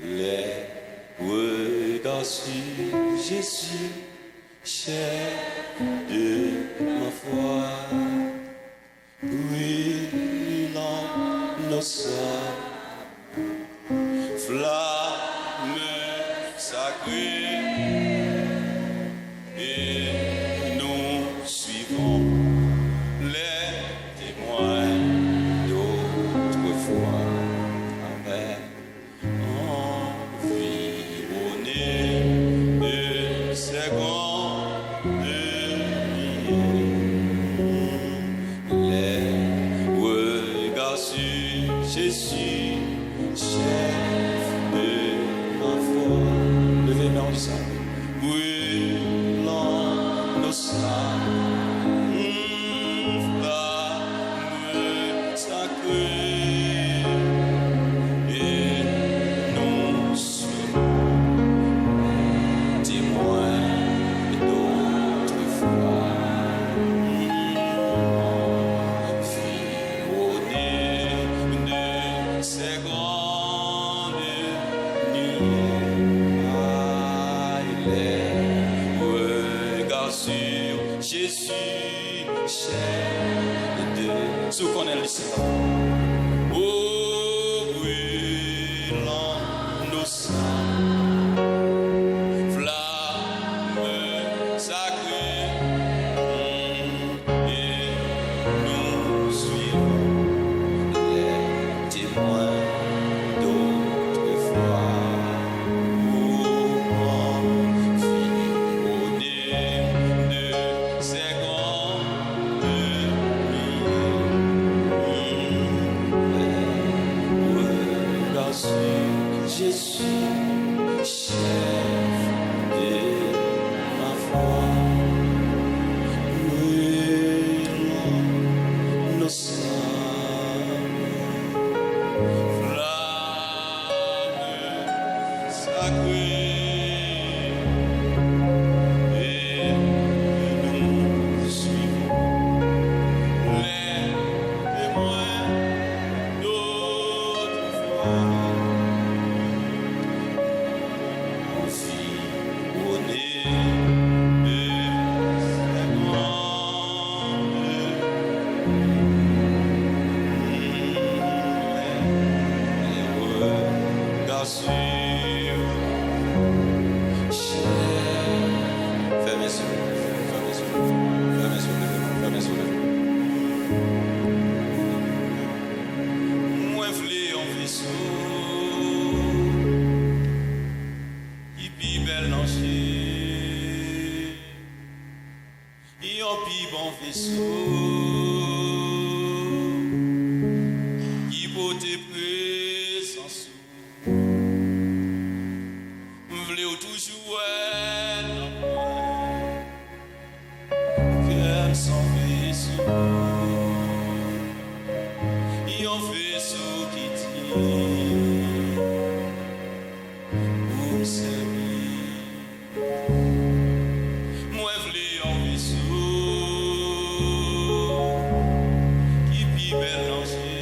Les regards sur Jésus, chef de ma foi, brûlant nos sangs, flamme sacrée, et nous suivons les témoins d'autrefois. Amen. Environné de ces grandes les regards sur Jésus, chef de ma foi. Levez-moi en ça. Brûlant nos sangs, flamme sacrée, et nous serons témoins d'autrefois. Environnés de ces grandes lumières, les regards sur Jésus, chef de ce qu'on est le Seigneur. Oh, brûlant nos sangs, flamme sacrée, et nous suivons les témoins d'autrefois. De ces grandes regards sur Jésus, chef de ma foi, brûlant nos sangs, flamme sacrée. Qui peut te présence, m'vle toujours qu'elle s'en vaisseau, yon vaisseau qui tire pour me servir. Moi vle yon vaisseau qui pi mélanger,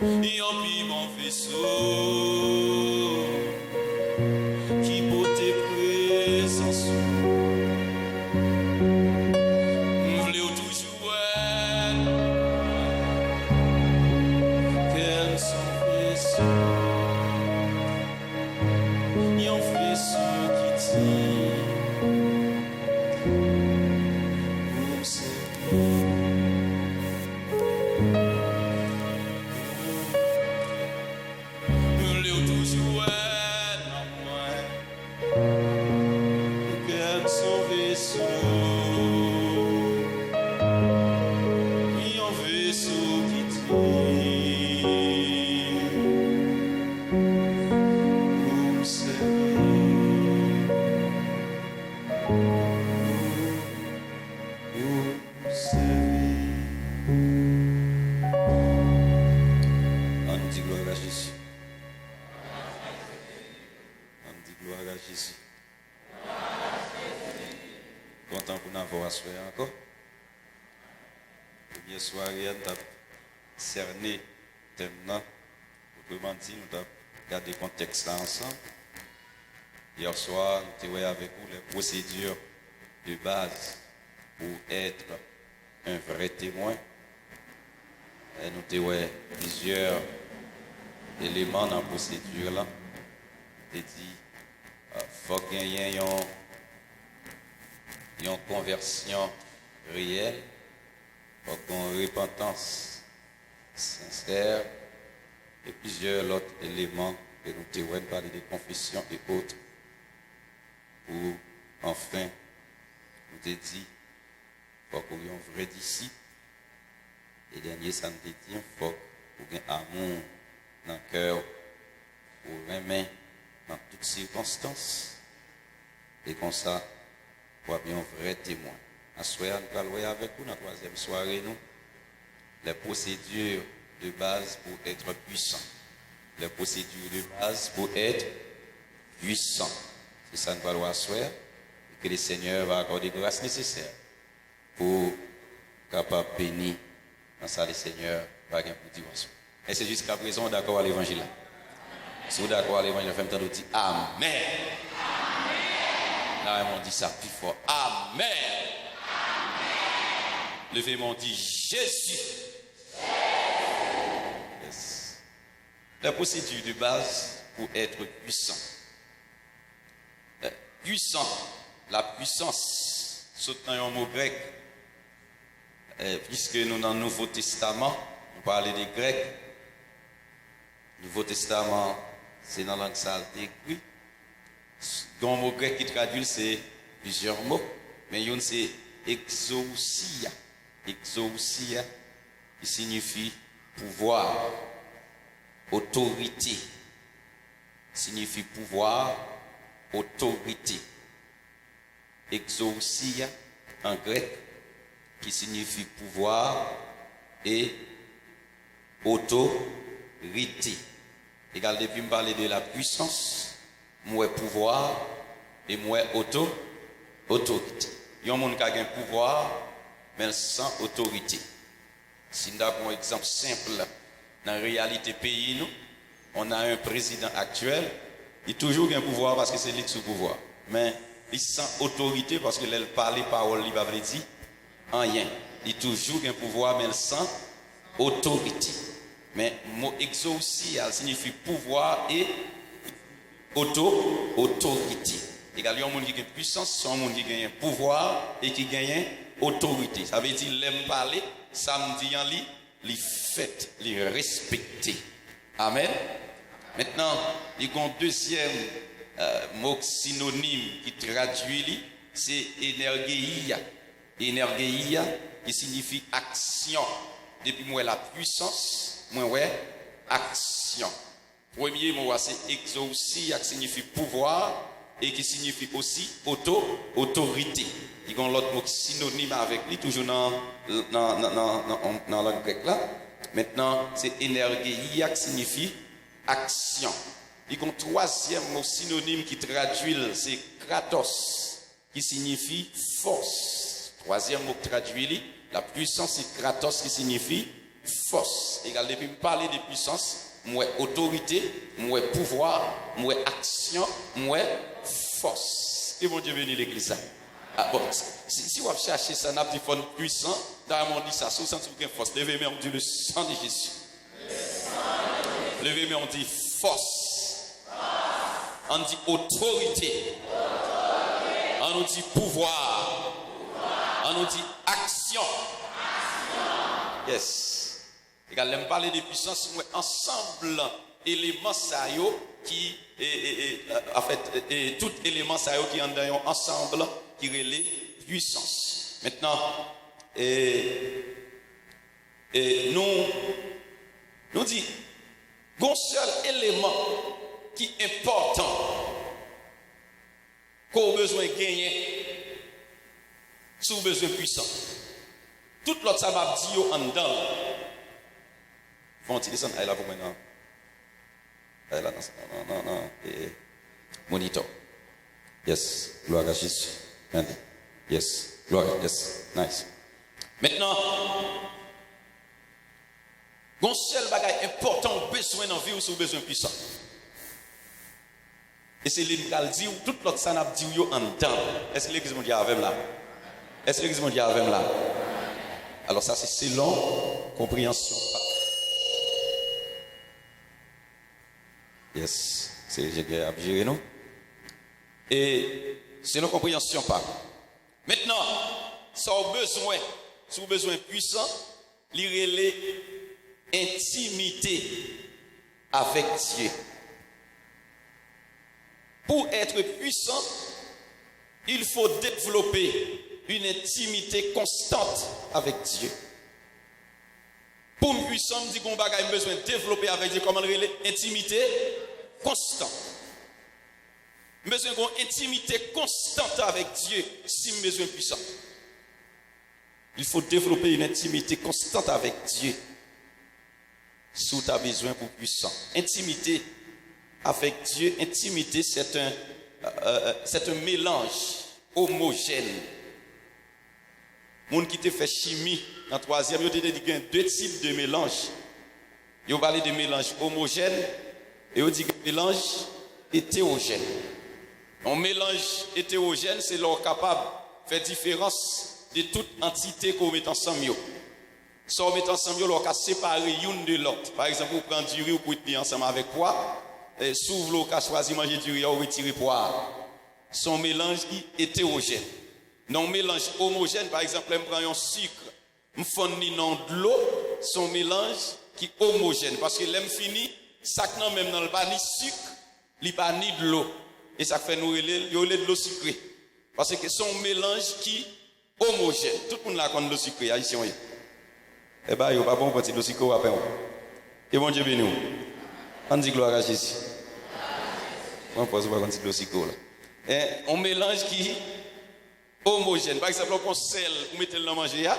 yon pi bon vaisseau qui peut te présence. M'vle toujours qu'elle s'en vaisseau, yon vaisseau qui tire pour me servir. M'vle toujours dans moi qu'elle s'en vaisseau, yon vaisseau qui tire pour me servir, pour me servir. Première soirée, nous avons cerné le thème. Autrement dit, nous avons gardé le contexte là ensemble. Hier soir, nous avons avec vous les procédures de base pour être un vrai témoin. Et nous avons plusieurs éléments dans la procédure là. Nous avons dit faut gagner une conversion réelle, faut une repentance sincère et plusieurs autres éléments que nous avons parlé de confession et autres. Pour enfin, nous avons dit faut qu'on ait un vrai disciple. Et dernier, ça nous dit il faut qu'on ait un amour dans le cœur pour aimer dans toutes circonstances. Et comme ça, pour bien un vrai témoin. À soir, nous allons voir avec vous, dans la troisième soirée, nous, les procédures de base pour être puissant. Les procédures de base pour être puissant. C'est ça que nous allons voir à soir. Et que le Seigneur va accorder grâce nécessaire pour capable bénir dans ça, le Seigneur va gagner pour dire. Et c'est jusqu'à présent d'accord à l'évangile. Si vous êtes d'accord à l'évangile, faites temps de dire Amen. Là, on dit ça plus fort. Amen. Levez-moi, on dit Jésus. Yes. La procédure de base pour être puissant. Puissant, la puissance, c'est un mot grec. Puisque nous, dans le Nouveau Testament, on parlait des Grecs. Le Nouveau Testament, c'est dans la langue salté écrit. Le mot grec qui traduit, c'est plusieurs mots. Mais il y a c'est exousia. Exousia, qui signifie pouvoir, autorité. Signifie pouvoir, autorité. Exousia, en grec, qui signifie pouvoir et autorité. Égal, depuis me parler de la puissance, moi pouvoir et moi autorité. Il y a un monde qui a un pouvoir, mais sans autorité. Si nous avons un exemple simple, dans la réalité pays, nous, on a un président actuel, il a toujours un pouvoir parce que c'est lui qui est sous pouvoir. Mais il sans autorité parce que il parle parole, il va dire rien. Il a toujours un pouvoir, mais sans autorité. Mais le mot exousia signifie pouvoir et autorité. Il y a un monde qui a une puissance, c'est un monde qui a un pouvoir et qui a une autorité. Ça veut dire, l'aime parler, ça me dit en lui, les fait, les respecter. Amen. Maintenant, il y a un deuxième mot synonyme qui traduit, c'est énergeia. Énergeia qui signifie action. Depuis moi, la puissance, moi, ouais, action. Premier mot, c'est exousia qui signifie pouvoir et qui signifie aussi autorité. Il y a l'autre mot synonyme avec lui, toujours dans la langue grecque là. Maintenant, c'est énergeia qui signifie action. Il y a un troisième mot synonyme qui traduit, c'est kratos, qui signifie force. Troisième mot qui traduit, la puissance, c'est kratos, qui signifie force. Égal, depuis me parler de puissance, moi autorité, moi pouvoir, moi action, moi force. Que mon Dieu bénisse l'église. Ah, bon, si vous cherchez ça, n'a pas de puissant, dans le monde dit ça, sous sens de force. Levez-moi, on dit le sang de Jésus. Levez-moi, on dit force. On dit autorité. On nous dit pouvoir. On nous dit action. Yes. Égal, je parler de puissance, ensemble, éléments ça qui, en fait, tout élément ça qui est ensemble, qui relève puissance. Maintenant, nous dit, un seul élément qui est important qu'on a besoin de gagner, sous besoin puissant. Tout l'autre ça m'a dit en dedans. Faut-il descendre là pour maintenant? Là, non. Monitor. Yes. Gloire à Jésus. Yes. Gloire. Yes. Nice. Maintenant, Un seul bagage important, besoin dans la vie, ou c'est besoin puissant. Et c'est l'Église dit, tout l'autre ça n'a dit en temps. Est-ce que l'Église mondiale avec là? Est-ce que l'Église mondiale avec là? Alors ça c'est selon compréhension. Yes, c'est j'ai à gérer nous. Et selon compréhension pas. Maintenant, ça a besoin, si vous besoin puissant, lire intimité avec Dieu. Pour être puissant, il faut développer une intimité constante avec Dieu. Pour me puissant, je dis qu'on a besoin de développer avec Dieu, comment dire, intimité constante. Besoin d'une intimité constante avec Dieu si je besoin puissant. Il faut développer une intimité constante avec Dieu si tu as besoin pour puissant. Intimité avec Dieu, intimité, c'est un mélange homogène. Les gens qui te fait chimie en troisième, ils ont dit qu'il y a deux types de mélange. Ils ont parlé de mélange homogène et ils ont dit que mélange hétérogène. Un mélange hétérogène, c'est leur capable de faire différence de toute entité qu'on met ensemble. Si on met ensemble, on peut séparer l'une de l'autre. Par exemple, vous prenez du riz ou vous tenir ensemble avec quoi? S'ouvre l'eau, vous choisissez de manger du riz ou retirer poire. C'est un mélange qui est hétérogène. Non, mélange homogène, par exemple, je prends un sucre, je fais de l'eau, c'est un mélange qui est homogène. Parce que l'aime fini, ça n'a même dans le pas ni sucre, il n'y a pas ni de l'eau. Et ça fait nous de l'eau sucrée. Parce que c'est un mélange qui est homogène. Tout le monde là connaît l'eau sucrée, ici. Eh bien, il n'y a pas bon petit l'eau sucrée après. Et bon Dieu béni. On dit gloire à Jésus. On ne pose pas quand l'eau sucrée. Un mélange qui est homogène. Par exemple, on sel, vous mettez le manger,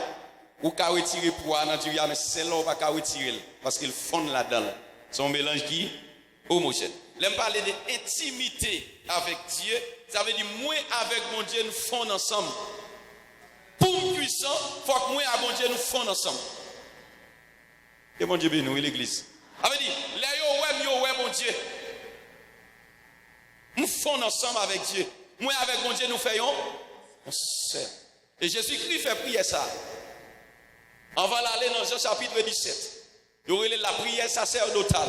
ou qu'à retirer poids dans du riz, mais celle-là, on ne va pas retirer parce qu'il fond là-dedans. C'est un mélange qui est homogène. L'aime parler d'intimité avec Dieu, ça veut dire moi avec mon Dieu nous fondons ensemble. Pour puissant, il faut que moi et mon Dieu nous fondons ensemble. Et mon Dieu béni, l'église. Ça veut dire, là, yo ouais, mon Dieu. Nous fondons ensemble avec Dieu. Moi avec mon Dieu nous faisons. Et Jésus-Christ fait prier ça. On va aller dans Jean chapitre 17. Il y aurait la prière sacerdotale.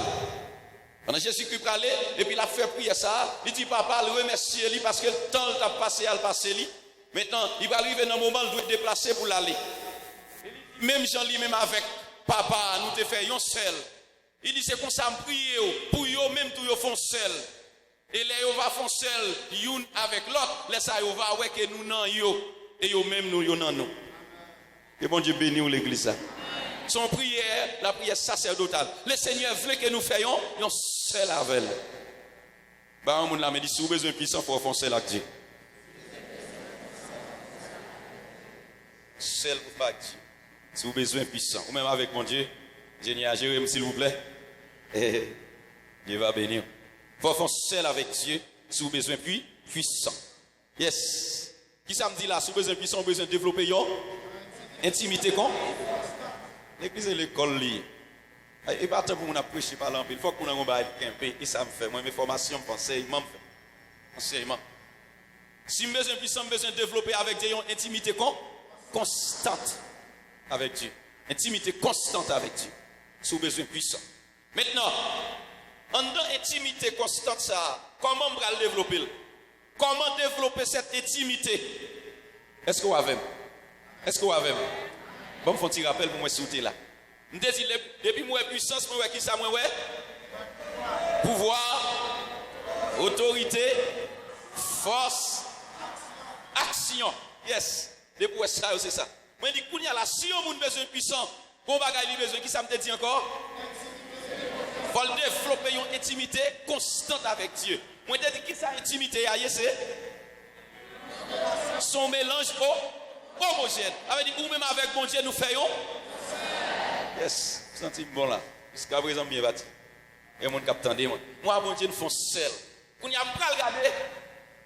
Pendant Jésus-Christ parlait, et puis il a fait prier ça. Il dit, papa, le remercier lui parce que le temps a passé à le passer lui. Maintenant, il va arriver dans un moment où il doit déplacer pour l'aller. Même Jean lui, même avec papa, nous te faisons seul. Il dit, c'est comme ça, me prier pour eux, même tout font seul. Et là, on va faire seul, une avec l'autre. Là, ça, on va voir que nous non yo et yo même nous yo non nous. Et bon Dieu béni l'église. Son prière, la prière sacerdotale. Le Seigneur veut que nous fassions un seul avec elle. Bah, on l'a dit, si vous avez besoin de puissance, il faut faire seul avec Dieu. Seul pour faire Dieu. Si vous avez besoin de puissance, ou même avec mon Dieu, génial, Jérémie, s'il vous plaît. Et Dieu va bénir. Il faut faire seul avec Dieu si vous avez besoin de puissant. Yes. Qui ça me dit là? Si vous avez besoin de puissant, vous avez besoin de développer une intimité con. L'église et l'école liée. Et pas tant pour nous prêcher par l'empile. Il faut que nous ayons un peu. Et ça me fait. Moi, mes formations, mes enseignements. Enseignement. Si vous avez besoin de puissant, vous avez besoin de développer avec Dieu une intimité constante avec Dieu. Intimité constante avec Dieu. Si vous avez besoin de puissant. Maintenant, en dans intimité constante, ça, comment on va le développer? Comment développer cette intimité? Est-ce que vous avez? Est-ce que vous avez? Bon, je fais un rappel pour moi sauter là. Je dis, depuis moi puissance, moi qui ça, moi ouais? Pouvoir, autorité, force, action. Yes. Depuis ça, c'est ça. Moi, je dis, si on a besoin de puissance, bon bagage, il besoin, qui ça me dit encore? Il faut développer une intimité constante avec Dieu. Moi, je dis que ça intimité, c'est son mélange homogène. Avec ou même avec mon Dieu, nous faisons. Yes, vous sentez bon là. Jusqu'à présent, bien bâti. Et mon cap tendez moi. Moi, mon Dieu, nous faisons seul. Vous n'avez pas regardé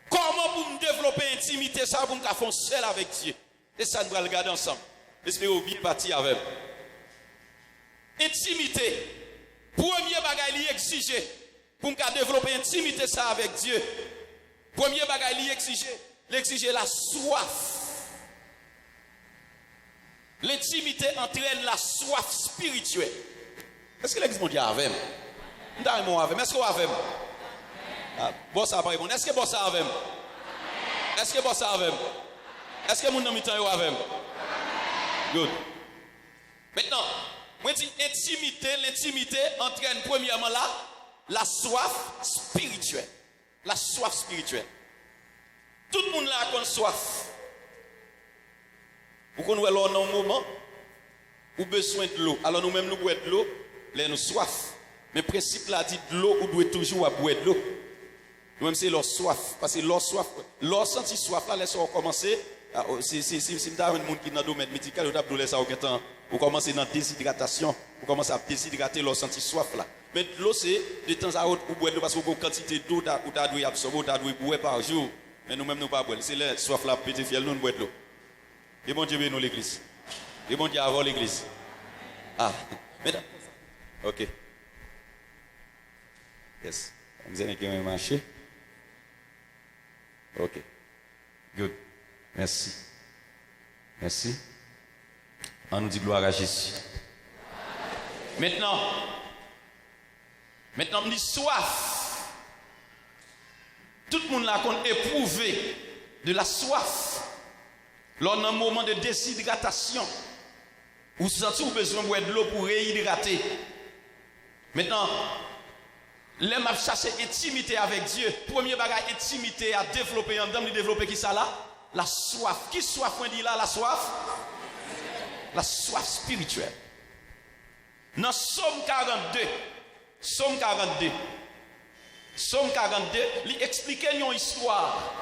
comment pour me développer intimité, ça, pour me faire seul avec Dieu. Et ça, nous allons regarder ensemble. J'espère bien bâti avec. Intimité. Premier bagage li exige pour nous développer intimité ça avec Dieu. Premier bagage li exige la soif. L'intimité entraîne la soif spirituelle. Est-ce que l'église mondiale a avec? Est-ce que vous avez? Bon ça pas bon. Est-ce que bon ça avec? Est-ce que bon ça avec? Est-ce que mon nom est avec? Good. Maintenant, moi dis l'intimité entraîne premièrement la soif spirituelle. La soif spirituelle. Tout le monde là a une soif. Vous connaissez dans un moment où besoin de l'eau. Alors nous-mêmes nous boire de l'eau, là nous soif. Mais le principe là dit de l'eau, on doit toujours boire de l'eau. Nous-mêmes c'est leur soif. Parce que leur soif, leur senti soif là, laisse commencer. Si vous avez un monde qui est dans le domaine médical, vous avez ça au temps. Vous commencez dans la déshydratation, vous commencez à déshydrater leur senti soif là. Mais de l'eau c'est de temps à autre pour boire de l'eau parce que vous avez une quantité d'eau que vous devez absorber, vous devez boire par jour. Mais nous-mêmes nous ne pouvons pas boire. C'est la soif là, petit fiel, nous boire de l'eau. Et bon Dieu bénit l'église. Et bon Dieu avant l'église. Ah, mesdames. Ok. Yes. Vous avez un marché. Ok. Good. Merci. Merci. On nous dit gloire à Jésus. Maintenant, on dit soif. Tout le monde là qu'on éprouvé de la soif. Lors d'un moment de déshydratation, vous sentez besoin de boire de l'eau pour réhydrater. Maintenant, l'homme a cherché intimité avec Dieu. Premier bagage, intimité à développer en dame, développer qui ça là? La soif. Qui soif on dit là? La soif? La soif spirituelle. Dans Somme 42, Somme 42, il explique une histoire.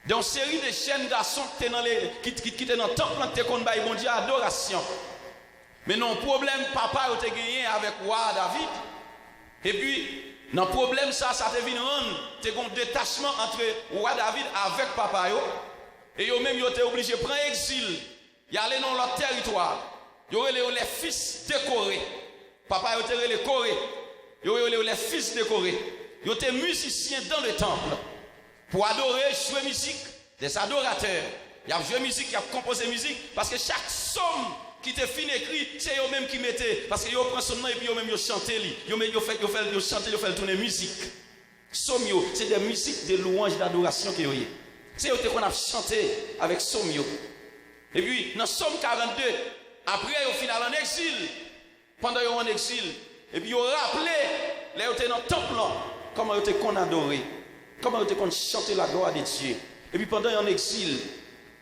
Dans une série de jeunes garçons qui étaient dans le temple, qui étaient bon Dieu adoration. Mais non, problème, papa a gagné avec roi David. Et puis, dans le problème, ça te vient rendre un détachement entre roi David avec papa. Et eux-mêmes, ils étaient obligés de prendre exil. Ils allaient dans leur territoire. Ils auraient les fils décorés. Papa était les Corée. Ils auraient les fils décorés. Ils étaient musiciens dans le temple. Pour adorer, jouer musique, des adorateurs. Il y a joué musique, il y a composé musique, parce que chaque somme qui était fin écrit, c'est eux-mêmes qui mettaient, parce qu'ils prennent son nom et puis eux-mêmes ils chantent, ils fait tourner musique. Somme, c'est des musiques de louanges d'adoration qui y. C'est eux qu'on a chanté avec somme. Et puis, dans Somme 42, après, au final, en exil, pendant qu'ils sont en exil, et puis ils ont rappelé, là, ils étaient dans le temple, comment ils étaient qu'on adorait. Comment ils ont chanté la gloire de Dieu. Et puis pendant un exil,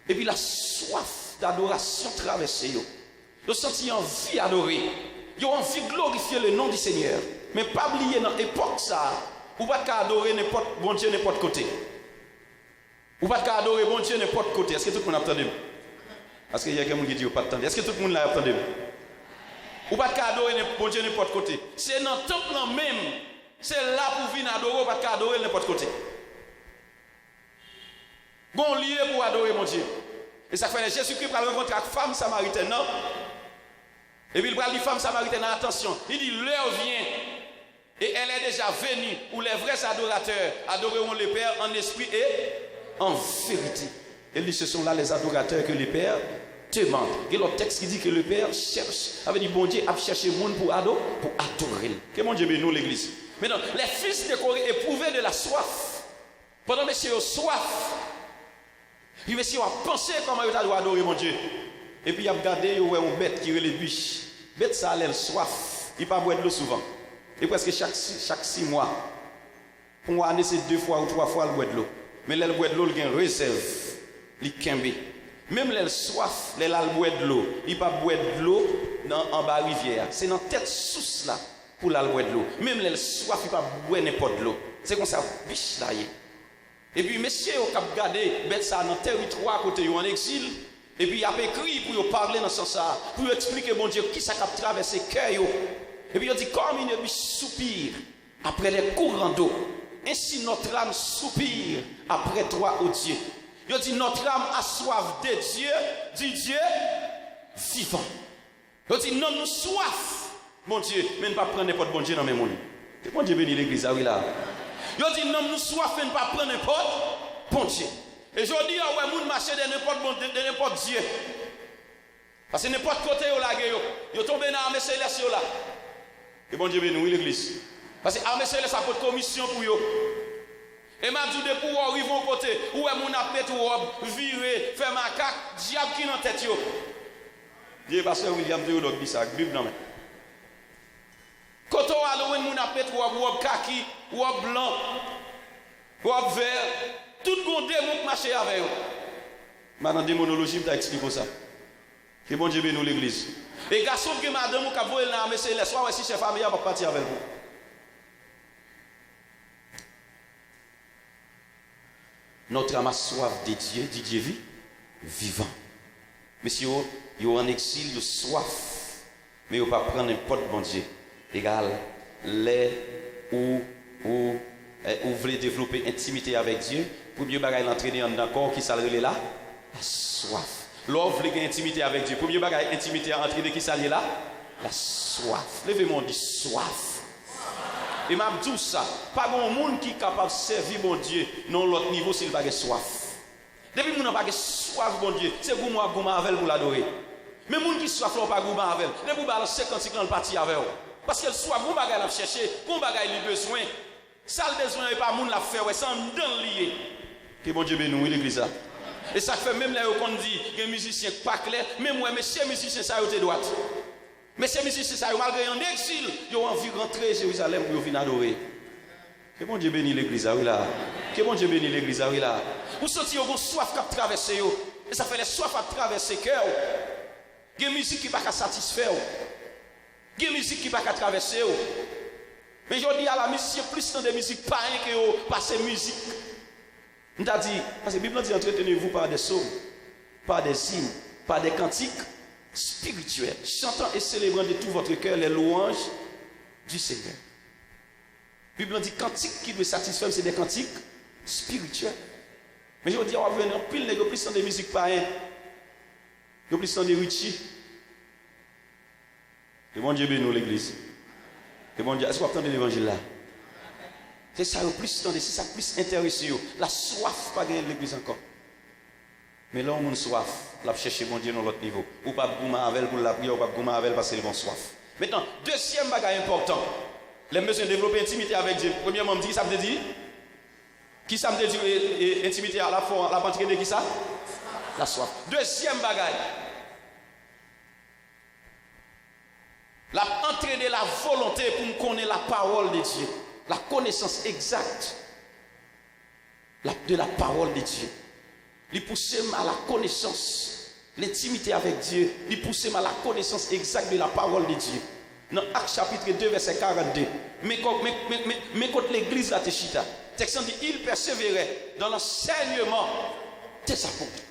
et puis la soif d'adoration traversée. Ils ont senti envie d'adorer. Ils ont envie de glorifier le nom du Seigneur. Mais pas oublier dans l'époque ça, ou pas adorer n'importe bon Dieu n'importe côté. Ou pas adorer bon Dieu n'importe côté. Est-ce que tout le monde a entendu? Parce qu'il y a quelqu'un qui dit pas attendre. Est-ce que tout le monde l'a entendu? Ou pas adorer bon Dieu n'importe côté. C'est dans le temple même. C'est là pour venir adorer, pas adorer n'importe côté. Bon lieu pour adorer mon Dieu. Et ça fait Jésus-Christ va rencontrer une femme samaritaine, non? Et puis il va dire femme samaritaine, attention, il dit l'heure vient et elle est déjà venue où les vrais adorateurs adoreront le Père en esprit et en vérité. Il dit ce sont là les adorateurs que le Père demande. Il y a l'autre texte qui dit que le Père cherche, avait dit bon Dieu a cherché le monde pour adorer. Que mon Dieu bénisse l'église. Maintenant, les fils de Corée éprouvaient de la soif. Pendant que monsieur a soif, puis monsieur a pensé comment il doit adorer mon Dieu. Et puis il a regardé, il y a une bête qui est les biches. Bête ça a l'air soif. Il ne peut pas boire de l'eau souvent. Et presque chaque 6 mois, pour une année, c'est 2 fois ou 3 fois il boit de l'eau. Mais là, il boit de l'eau, il a une réserve. Il kembe. Même les soif, les boit de l'eau. Il ne peut pas boire de l'eau en bas rivière. C'est dans tête source là. Pour la boire de l'eau. Même les soif, il ne peut pas boire n'importe de l'eau. C'est comme ça, biche là. Et puis, messieurs, ils ont regardé, bête ça dans le territoire, côté en exil. Et puis, il a écrit pour parler dans ce sens-là, pour expliquer, mon Dieu, qui ça a traversé le cœur. Et puis, il dit, comme une biche soupire après les courants d'eau, ainsi notre âme soupire après toi, ô Dieu. Il dit, notre âme a soif de Dieu, du Dieu vivant. Il dit non, nous soif, mon Dieu, mais ne pas prendre n'importe bon Dieu dans mes mondes. C'est bon Dieu béni l'église, oui là. Il dit non, nous soif, mais ne pas prendre n'importe bon Dieu. Et je dis, ouais, moun marcher de n'importe Dieu. Parce que n'importe côté où la gueule, ils tombent dans l'armée céleste là. Et bon Dieu béni, oui l'église. Parce que l'armée céleste a pour commission pour eux. Et m'a dit de pour arriver au côté où moun a mettre robe, virer, faire macaque, diable qui dans tête yo. Dieu pasteur William Théodore dit ça, Bible non mais. Quand on a moun a mettre robe kaki, robe blanc, robe vert, tout le monde démon marcher avec eux. Maintenant démonologie t'a expliqué ça. Que bon Dieu bénisse l'église. Et garçon que madame qui a volé dans l'armée céleste, soit si chef famille va partir avec vous. Notre âme a soif de Dieu, dit Dieu vivant. Monsieur, ils ont en exil, ils ont soif, mais ils ne pas prendre n'importe bon Dieu. Égal, les ou voulez développer intimité avec Dieu, pour mieux bagaille l'entraîner dans le corps qui s'allie là, la soif. L'offre voulez gagner intimité avec Dieu, pour mieux bagaille intimité entraîner qui s'allie là, la soif. Levez-moi, on dit soif. Et m'a dit ça, pas bon monde qui est capable de servir mon Dieu non l'autre niveau s'il n'a pas soif. Depuis que nous n'avons pas soif mon Dieu, c'est pour moi avec pour l'adorer. Mais monde qui soif n'a pas goût avec. Depuis que balance 50 ans parti avec. Parce que le soif, vous bagay la chercher, vous bagay li besoin. Ça le besoin n'est pas monde la faire, c'est en dedans lié. Que bon Dieu bénisse l'église là. Et ça fait même là qu'on dit que musicien pas clair, même moi monsieur musicien ça yo te droite. Mais ces musiciens, ça, malgré un exil, ils ont envie de rentrer à Jérusalem pour venir adorer. Que bon Dieu bénisse l'église, oui là. Que bon Dieu bénisse l'église, oui là. Vous sentez qu'ils ont soif qui traverse, et ça fait les soif à traverser le cœur. Il y a une musique qui ne peut pas satisfaire. Il y a une musique qui ne peut pas traverser. Mais je dis à la musique, il y a plus de musique païenne que par ces musiques. On t'a dit, parce que la Bible dit entretenez-vous par des psaumes, par des hymnes, par des cantiques spirituel, chantant et célébrant de tout votre cœur les louanges du Seigneur. La Bible dit cantiques qui doivent satisfaire, c'est des cantiques spirituels. Mais je veux dire, on va venir pile, il y a plus de musique païenne, il y a plus de Richie. Que bon Dieu bénisse l'église. Que bon Dieu, est-ce qu'on entend l'évangile là? C'est ça le plus c'est ça plus intéressé. La soif pas gagner l'église encore. Mais là, on a soif. La chercher mon Dieu dans l'autre niveau. Ou pas goûter avec pour la prière, ou pas goûter avec parce qu'ils ont soif. Maintenant, deuxième bagage important. Les besoins de développer intimité avec Dieu. Premièrement, qui ça me dit? Qui ça me dit intimité à la fois, la entraîner qui ça? La soif. Deuxième bagage. La entraîner la volonté pour me connaître la parole de Dieu. La connaissance exacte de la parole de Dieu. Il pousse à la connaissance, l'intimité avec Dieu. Il pousse à la connaissance exacte de la parole de Dieu. Dans Actes chapitre 2, verset 42. Mais quand l'église la Téchita, texte dit il persévérait dans l'enseignement des apôtres,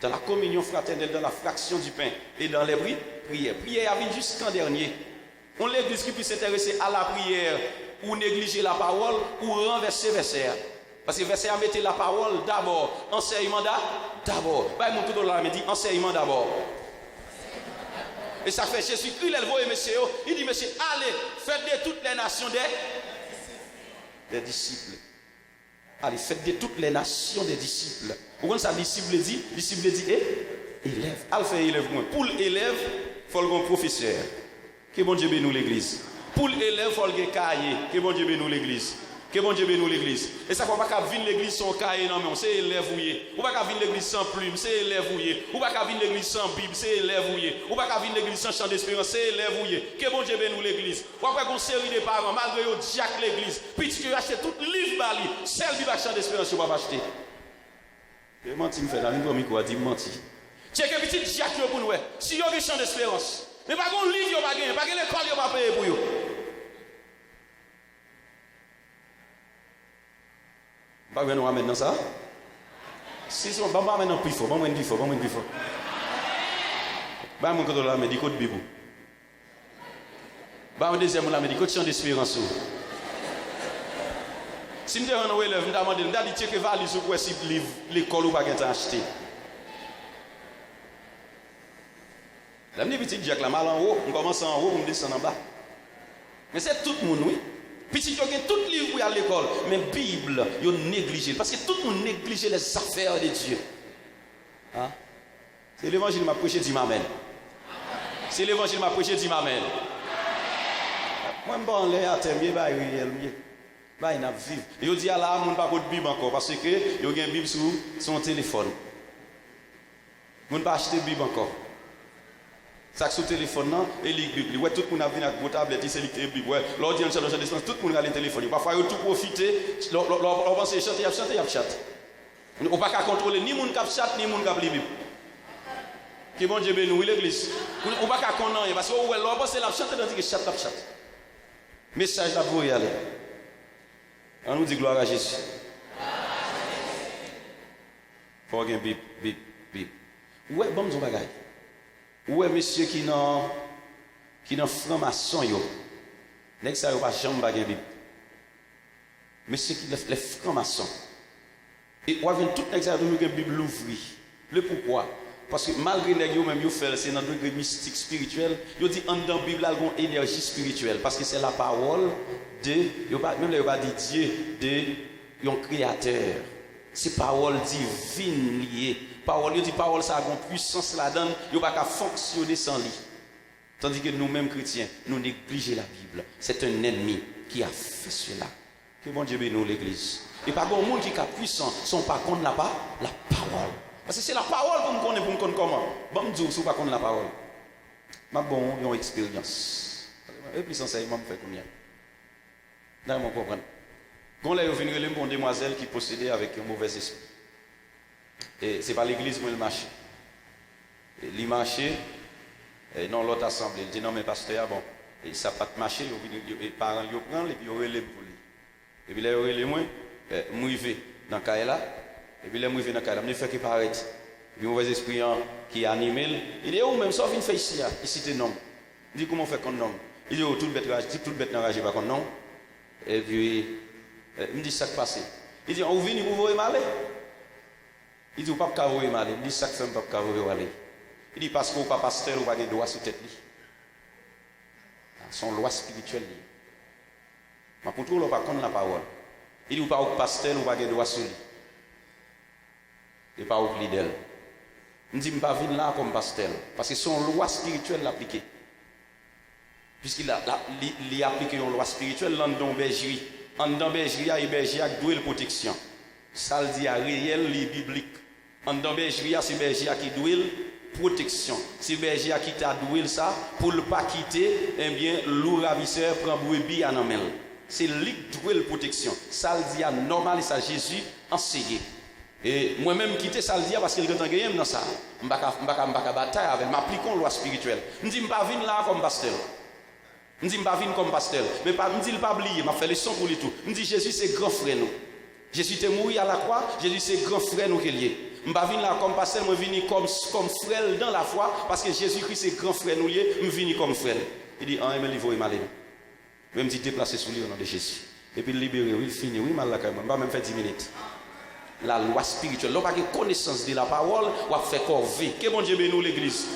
dans la communion fraternelle, dans la fraction du pain et dans les prières. Prière avait jusqu'en dernier. On l'église qui puisse s'intéresser à la prière ou négliger la parole ou renverser verset. Parce que verset a mis la parole d'abord, enseignement d'abord. Bah, mon tout là me dit enseignement d'abord. Et ça fait Jésus, il est le monsieur, il dit monsieur, allez, faites de toutes les nations des disciples. Allez, faites de toutes les nations des disciples. Pourquoi ça disciple dit? Disciple dit élève. Allez, faire élève. Pour l'élève, il faut le professeur. Que bon Dieu bénisse l'église. Pour l'élève, il faut le cahier. Que bon Dieu bénisse l'église. Que bon Dieu bénisse l'église. Et ça ne va pas venir l'église sans cahier, non, mais c'est élève ouillé. Ou pas venir l'église sans plume, c'est élève ouillé. Ou pas venir l'église sans Bible, c'est élève ouillé. Ou pas venir l'église sans chant d'espérance, c'est élève ouillé. Que bon Dieu bénisse l'église. Ou pas une série de parents, malgré eux, Jacques l'église. Puis tu as acheté tout livre bali, celle qui va chant d'espérance, tu vas pas acheter. Je menti, me fait la ligne quoi, dit menti. Tu as que petit Jacques pour nous, si vous avez chant d'espérance. Mais pas un livre, vous pas gagner, pas l'école, vous pas payer pour vous. Pas nous ramène dans ça. Si on va maintenant plus fort, moins plus fort. Bah mon côté là me dit code Bible. Bah mon deuxième là me dit code chant d'espérance. Si me dit on élève, me demande me dit checker valise ou quoi si livre l'école ou pas qu'être acheté. Là, je dis petit Jacques, là, mal en haut, on commence en haut, on descend en bas. Mais c'est tout le monde, oui. Petit Jacques, tout le livre pour aller à l'école, mais la Bible, il négligé. Parce que tout le monde néglige les affaires de Dieu. Hein? C'est l'évangile m'a prêché, dit m'amène. C'est l'évangile m'a prêché, dit m'amène. Moi, je vais aller à terre, je vais aller vivre. Je dis à la je ne pas de Bible encore, parce que il y a une Bible sur son téléphone. Je ne pas acheter de Bible encore. Ça sur le téléphone, et les Bibles. Ouais, tout le monde a vu avec vos tablettes, c'est les Bibles. Ouais, l'audience, tout le monde a le téléphone. Parfois, il faut tout profiter. L'on pense chanter, il y a chanter. On ne peut pas contrôler ni monde qui chante, ni monde qui a la Bible. Que bon Dieu bénisse l'église. On ne peut pas contrôler, parce que l'on pense la chanter, tandis que chante, chante. Message là pour y aller. On nous dit gloire à Jésus. Il faut qu'il y ait une Bible. Ouais, bon, nous bagaille. Ouais, monsieur qui n'a franc-maçon, yo. N'est-ce que ça, pas jamais baguette Bible. Monsieur qui les francs-maçons. Et on vient tout l'examen de la Bible l'ouvrir. Le pourquoi? Parce que malgré les gens même fait c'est dans le degré mystique spirituel, ils dit en dans la Bible il y a une énergie spirituelle parce que c'est la parole de même les pas dit Dieu de un créateur. C'est parole divine liée. Parole, il dit parole ça a une puissance là-dedans, il pas qu'à fonctionner sans lui. Tandis que nous-mêmes chrétiens, nous négligeons la Bible. C'est un ennemi qui a fait cela. Que bon Dieu bénisse l'église. Et pas bon monde qui est puissant, sont pas contre la parole. Parce que c'est la parole pour nous connaître comment. Bon Dieu, si pas contre la parole. Ma bon, ils ont expérience. Et puis enseignement me fait combien? Là, on comprend. Quand là, il y a une bonne demoiselle qui possédait avec un mauvais esprit. Et c'est pas l'église où il marchait. Il marchait, non, l'autre assemblée. Il dit non, mais pasteur, bon, et ça n'a pas marché, les parents le prennent et puis ils relèvent pour lui. Et puis là, ils relèvent moi, je dans le cas là, et puis là, je dans le cas là, je fais qu'il paraît. Et puis, mauvais esprit qui anime, il dit, oh, même sauf une fait ici, ici, c'est non. Il dit, comment on fait qu'on non? Il dit, oh, toute bête n'enragée pas qu'on non. Et puis, il me dit, ça qui passe. Il dit, on vient, vous voyez mal? Il dit, vous ne pouvez pas vous mal. Il dit, ça qui fait, vous ne pouvez pas vous mal. Il dit, parce que vous ne pouvez pas pasteur, vous n'avez pas de droit sur tête. Son loi spirituelle. Mais pour tout, vous ne pouvez pas contre la parole. Il dit, vous ne pouvez pas pasteur, vous n'avez pas de droit sur lui. Et pas oublier d'elle. Il dit, je ne vais pas venir là comme pasteur. Parce que son loi spirituelle l'appliquée. Puisqu'il a appliqué une loi spirituelle dans le bergerie. En dans bergerie, il y a une bergerie qui doit protection. Ça le dit à réel, les biblique. En dans bergerie, c'est bergerie qui doit protection. C'est bergerie qui t'a doué ça pour ne pas quitter, eh bien, loup ravisseur prend brebis à nomel. C'est lui qui doit protection. Ça le dit à normal, ça Jésus enseigné. Et moi-même quitter ça le dit parce qu'il y a gagné dans ça. Je ne vais pas bataille avec, m'appliquons loi spirituelle. Je ne dis pas venir là comme pasteur. Je ne dis pas venir comme pasteur. Mais je ne dis pas oublier, je fais les sons pour les tout. Je dis Jésus c'est grand frère nous. Jésus est mort à la croix, Jésus c'est grand frère nous qui lié. Je ne vais pas venir là comme pasteur, je viens comme frère dans la foi parce que Jésus-Christ c'est grand frère nous lié, je viens comme frère. Il dit ah mais il faut mal. Même dit déplacer sous lui au nom de Jésus. Et puis libérer, il finit, oui mal là quand même, pas même faire 10 minutes. La loi spirituelle. L'on n'a pas connaissance de la parole, on va faire corvée. Que bon Dieu bénisse l'église.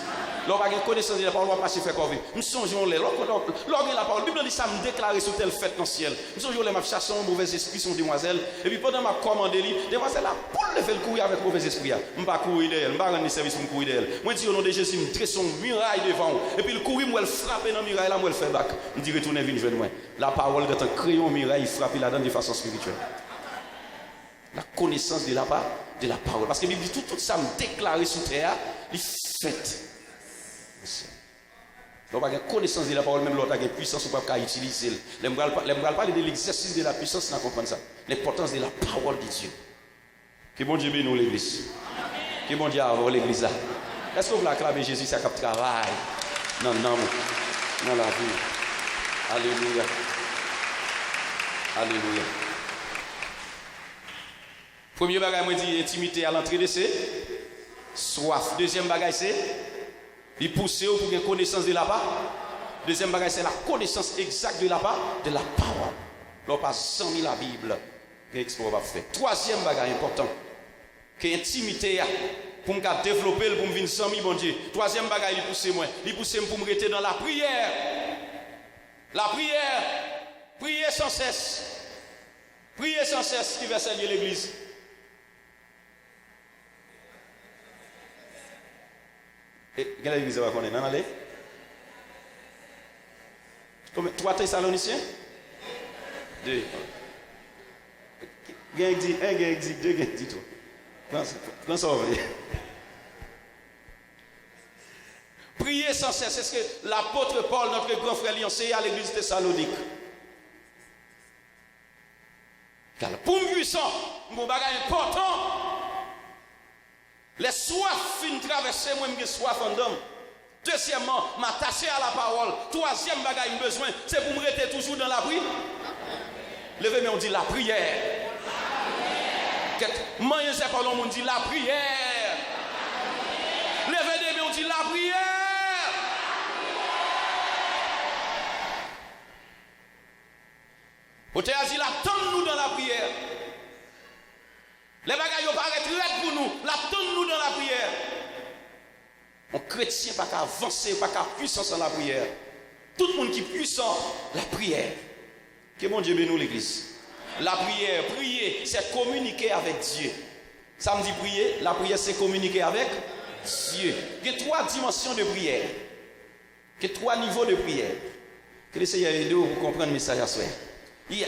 L'on n'a pas connaissance de la parole, on va passer faire corvée. Nous songeons les. L'on a la parole. La Bible dit ça me déclarer sur telle fête dans le ciel. Nous songeons les, ma chasse un mauvais esprit, son demoiselle. Et puis pendant ma commande, demoiselle là, pour le faire courir avec mauvais esprit. Je ne vais pas courir d'elle, je ne vais pas rendre service pour courir d'elle. Moi, je dis au nom de Jésus, je tresse son muraille devant. Et puis le courir, moi, elle frappe dans le muraille là, moi, elle fait bac. Je dis retournez, venez, je moi. La parole, quand on crée un muraille, il frappe là-dedans de façon spirituelle. La connaissance de la parole. Parce que la Bible dit tout ça me déclaré sur terre, il fait. Donc, il y a une connaissance de la parole, même l'autre a une puissance, on ne peut pas utiliser. Je ne parle pas de l'exercice de la puissance, on comprend ça. L'importance de la parole de Dieu. Que bon Dieu bénisse l'église. Que bon Dieu avoir l'église là. Est-ce que vous acclamez Jésus, ça cap travail dans la vie. Alléluia. Alléluia. Premier bagage, moi dit intimité à l'entrée de c'est soif. Deuxième bagage, c'est il pousse pour une connaissance de la parole. Deuxième bagage, c'est la connaissance exacte de la parole. L'on pas 100 000 la Bible. Qu'est-ce qu'on va faire? Troisième bagage important, que intimité pour me développer, pour me venir sans mi, bon Dieu. Troisième bagaille, il pousse moi. Il pousse pour me rester dans la prière. La prière. Prier sans cesse. Prier sans cesse qui va saluer l'église. Et quelle église va connaître? Non, allez. 3 Thessaloniciens? 2. Un dit, 2 dit tout. Prends ça. Priez sans cesse. C'est ce que l'apôtre Paul, notre grand frère, lui enseigne à l'église de Thessalonique. Car pour me puissant, mon bagage important, les soifs finissent traverser, moi j'ai soif en d'homme. Deuxièmement, m'attacher à la parole. Troisième bagage, j'ai besoin, c'est pour me rester toujours dans la prière. Levez-moi, on dit la prière. Moi, je sais pas, on dit la prière. Levez-moi, on dit la prière. Vous avez dit, attendez-nous dans la prière. Les bagages ne paraissent pour nous. Attendez-nous dans la prière. Un chrétien n'a pas avancer, pas puissance dans la prière. Tout le monde qui est puissant, la prière. Que mon Dieu bénisse l'église. La prière, prier, c'est communiquer avec Dieu. Ça me dit prier, la prière c'est communiquer avec Dieu. Il y a 3 dimensions de prière. Il y a 3 niveaux de prière. Que le Seigneur aide vous comprendre le message à soi. Il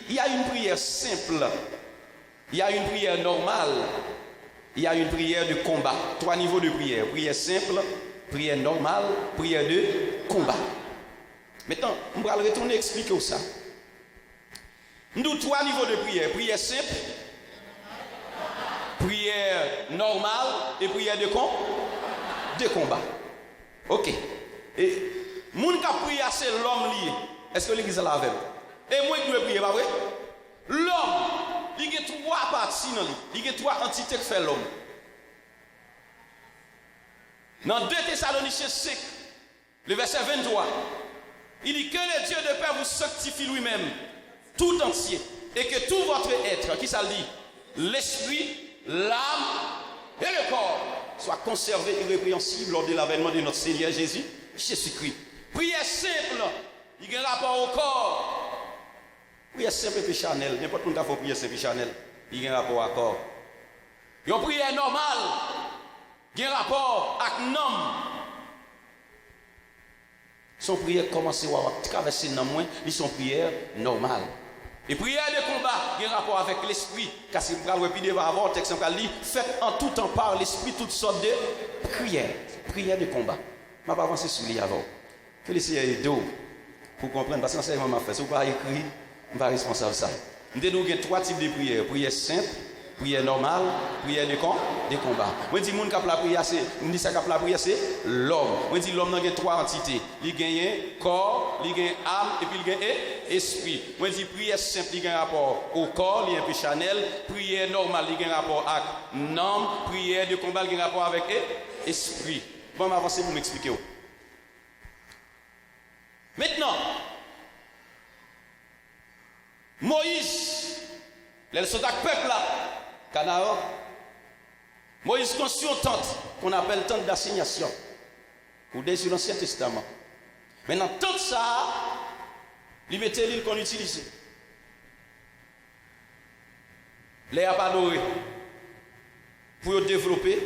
y a une prière simple, il y a une prière normale, il y a une prière de combat. 3 niveaux de prière. Prière simple, prière normale, prière de combat. Maintenant, on va retourner expliquer ça. Nous 3 niveaux de prière. Prière simple, prière normale et prière de combat. Ok. Et mon qui a prié, c'est l'homme lié. Est-ce que l'église est là avec? Et moi qui veux prier, pas vrai? L'homme, il y a 3 parties dans lui. Il y a 3 entités qui fait l'homme. Dans 2 Thessaloniciens 5, le verset 23, il dit que le Dieu de paix vous sanctifie lui-même, tout entier, et que tout votre être, qui ça dit? L'esprit, l'âme et le corps soient conservés irrépréhensibles lors de l'avènement de notre Seigneur Jésus-Christ. Prière simple, il y a un rapport au corps. Prière simple et charnel. N'importe qui a fait prière simple et charnel. Il y a un rapport à corps. Une prière normale. Il y a un rapport à l'homme. Son prière commence à traverser dans moi. Ils sont prières normales. Et prière de combat, il y a un rapport avec l'esprit. Car si vous pouvez avoir un texte qui faites en tout temps par l'esprit toutes sortes de prières. Prière de combat. Je ne vais pas avancer sur lui avant. Que le Seigneur aide pour comprendre. Parce que c'est vraiment fait. Si vous ne pouvez pas écrire, je ne suis pas responsable de ça. Nous avons 3 types de prières. Prière simple, prière normale, prière de combat. Moi, je dis que la prière, c'est l'homme. Moi, je dis l'homme a 3 entités. Il gagne corps, il gagne âme et puis il gagne esprit. Moi, je dis prière simple, il gagne rapport au corps, il y a un peu chanel. Prière normale, il gagne rapport avec l'âme. Prière de combat, il gagne rapport avec esprit. Bon, je vais avancer pour m'expliquer. Maintenant, Moïse, les soldats peuple là, Canaan, Moïse construit une tente qu'on appelle tente d'assignation, ou des sur l'Ancien Testament. Maintenant, tente ça, il mettait l'île qu'on utilisait. Les a pas adoré pour développer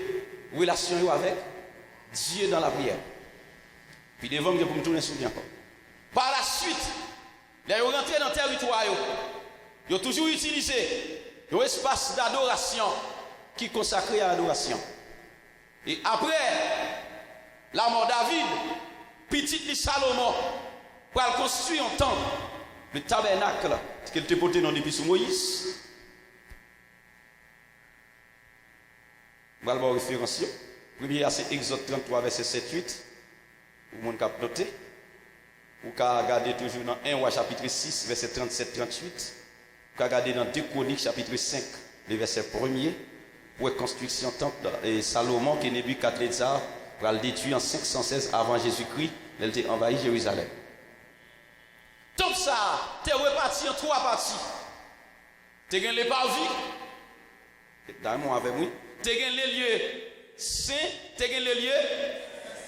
une relation avec Dieu dans la prière. Puis devant moi pour me tourner sur encore. Par la suite, ils sont rentrés dans le territoire. Ils ont toujours utilisé un espace d'adoration qui est consacré à l'adoration. Et après la mort de David, petit Salomon, pour construire un temple, le tabernacle, ce qu'il était porté dans depuis sous Moïse. On va le voir référencier. Premier, c'est Exode 33, verset 7-8. Vous m'avez noté. Vous pouvez regarder toujours dans 1 roi chapitre 6, verset 37-38. Vous pouvez regarder dans 2 Chroniques chapitre 5, le verset 1er. Pour construction temple et Salomon qui est Nebuchadnezzar pour le détruire en 516 avant Jésus-Christ, il a envahi Jérusalem. Temple ça, tu es reparti en 3 parties. Tu as les parvis, dans avec moi. Tu as les lieux saint, tu as le lieu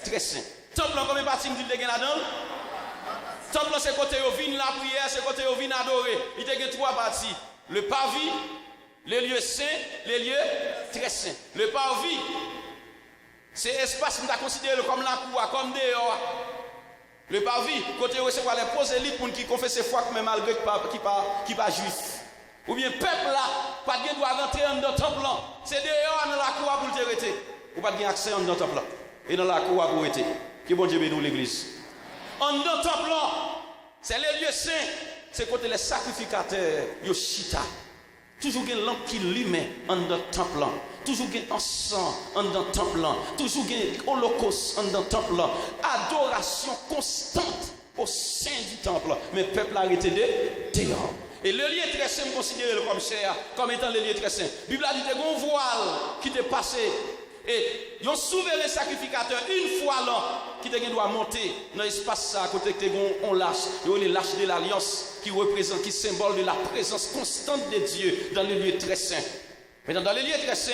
très saint. Temple, combien de parties tu as là-dedans? Temple, c'est côté où vient la prière, c'est côté où vient adorer. Il y a 3 parties. Le parvis, les lieux saints, les lieux très saints. Le parvis, c'est espace que nous considéré comme la cour, comme dehors. Le parvis, côté où c'est quoi les prosélytes pour qui confessent foi mais malgré qui pas juif. Ou bien peuple là, pas de droit rentrer dans le temple. C'est dehors dans la cour pour le rester. Ou pas de accès dans le temple. Et dans la cour pour rester. Que bon Dieu bénisse l'église. En dans le temple, c'est les lieux saints. C'est côté les sacrificateurs, Yoshita. Toujours une lampe qui lume en dans le temple. Toujours un encens en dans le temple. Toujours un holocauste en dans le temple. Adoration constante au sein du temple. Mais le peuple a arrêté de dehors. Et le lieu très saint, considéré comme cher, comme étant le lieu très saint. La Bible a dit que un voile qui t'est passé. Et un souverain sacrificateur, une fois là, qui doit monter dans l'espace à côté que on lâche, les lâches de l'alliance qui représente, qui symbole de la présence constante de Dieu dans le lieu très saint. Maintenant, dans le lieu très saint,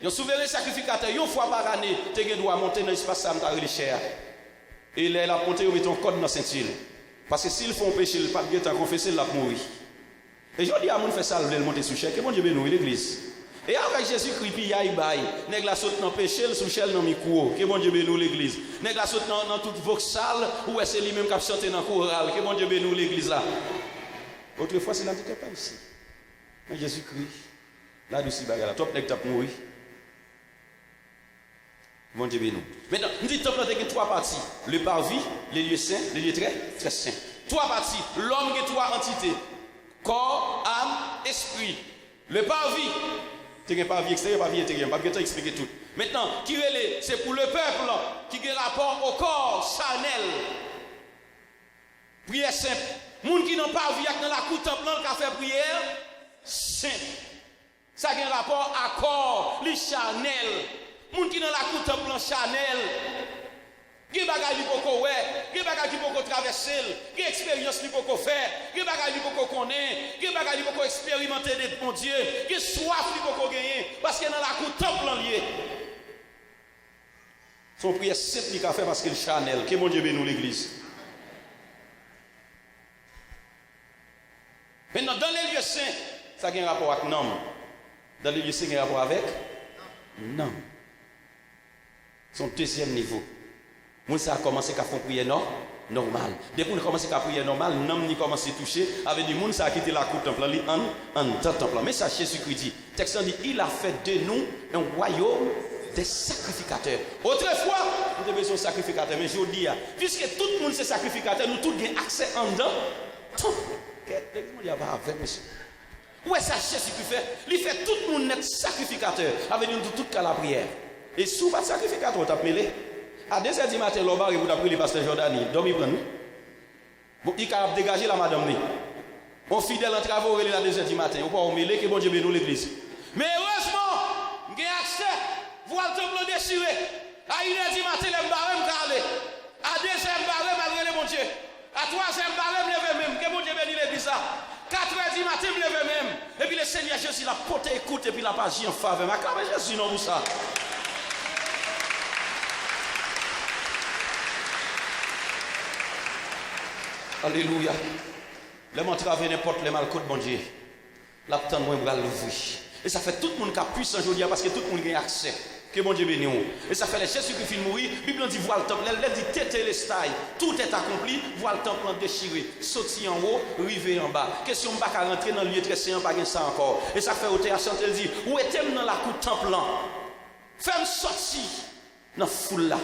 un souverain sacrificateur, une fois par année, doit monter dans l'espace à les cher. Et il a monté, il met un code dans la ceinture. Parce que s'ils font péché, le pape Guetta confessé, il a mouru. Et je dis à mon fait ça, il monter sous chèque, que bon Dieu bénisse l'église. Et avec Jésus-Christ, il y a une baille. Nèg la saute dans péché, sous chèque dans micro. Que bon Dieu bénisse l'église. Nèg la saute dans toute voxale, ou est-ce lui-même qui a chanté dans le choral. Que bon Dieu bénisse l'église là. Autrefois, c'est l'handicap pas ici. Mais Jésus-Christ, là, dessus, là, top nèg tap mourir. Bon Dieu bénisse. Maintenant, nous disons que il y a 3 parties. Le parvis, les lieux saints, les lieux très saints. 3 parties. L'homme qui a 3 entités. Corps, âme, esprit. Le parvis. Tu n'as pas vie extérieure, pas vie intérieure. Je ne vais pas expliquer tout. Maintenant, c'est pour le peuple qui a rapport au corps charnel. Prière simple. Les gens qui n'ont pas vie dans la cour temple qui a fait prière, simple. Ça a un rapport à corps, les charnel. Les gens qui dans la cour temple charnel. Il y a des bagages qui peuvent faire, il y a des bagages qui peuvent traverser, il y a des expériences qui peuvent faire, il y a des bagages qui peuvent connaître, il y a des bagages qui peuvent expérimenter de mon Dieu, il y a soif qui peuvent gagner, parce que dans la cour temple lié. Son prière simple qu'il a fait parce qu'il est charnel. Que mon Dieu bénisse l'église. Maintenant, dans les lieux saints, ça a un rapport avec l'homme. Dans les lieux saints, il y a un rapport avec l'homme. Son deuxième niveau. Moi, ça a commencé à faire prière normal. Depuis qu'on a commencé à prier normal, l'homme a commencé à toucher. Avec du monde, ça a quitté la cour temple en temple. Mais ça, Jésus-Christ dit, texte dit, il a fait de nous un royaume des sacrificateurs. Autrefois, nous devions être sacrificateurs. Mais je dis, puisque tout le monde est sacrificateur, nous tous avons accès en dedans. Tout le monde va avec monsieur. Où est-ce que Jésus-Christ fait? Il fait tout le monde être sacrificateur. Avec nous tout cas la prière. Et sous pas sacrificateur, on t'a mêlé. À 2h du matin, l'homme arrive, vous avez pris le pasteur Jordani. Dormi prendre nous. Bon, il a dégagé la madame. On fidèle en travaux, il est à 2h du matin. On peut en mêler que bon Dieu bénisse l'église. Mais heureusement, j'ai accès. Voilà le temple déchiré. À 1h du matin, les barèmes calés. À 2h, barèmes malgré le bon Dieu. À 3h, barèmes levé même. Que bon Dieu bénisse l'église. 4h du matin, levé même. Et puis le Seigneur Jésus l'a porté écoute et puis il n'a pas agi en faveur. Mais quand même, Jésus, non, pour ça. Alléluia. Les gens travaillent n'importe les mal côté bon Dieu. La temps moins bral l'ouvrir. Et ça fait tout le monde qui a puissance aujourd'hui parce que tout le monde a accès. Que bon Dieu bénisse. Et ça fait les Jésus qui finit mourir. La Bible dit voile le temple. Elle dit tête les stailles. Tout est accompli. Voile le temple déchiré. Sorti en haut, rivé en bas. Question de ne pas rentrer dans le lieu très saint, pas ça encore. Et ça fait au théâtre, elle dit où est-elle dans la cour temple là? Fais-moi sortir dans la foule là.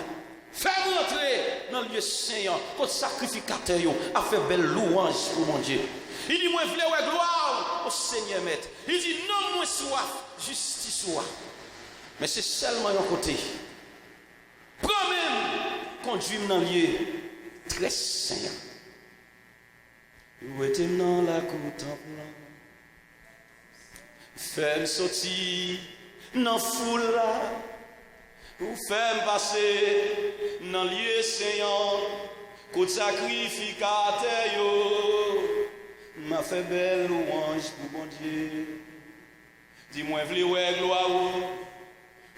Fais-moi entrer dans le lieu saint. Quand sacrificateur a fait belle louange pour mon Dieu. Il dit moi je veux gloire au Seigneur maître. Il dit non moi soif, justice soit. Mais c'est seulement un côté. Prends même, conduis-moi dans le lieu très saint. Où est-ce dans la cour temple? Fais-moi sortir dans la foule là. Ou fais-moi passer dans le lieu saint. Côté sacrificateur m'a fait belle louange pour mon Dieu. Dis-moi, v'lez ouais gloire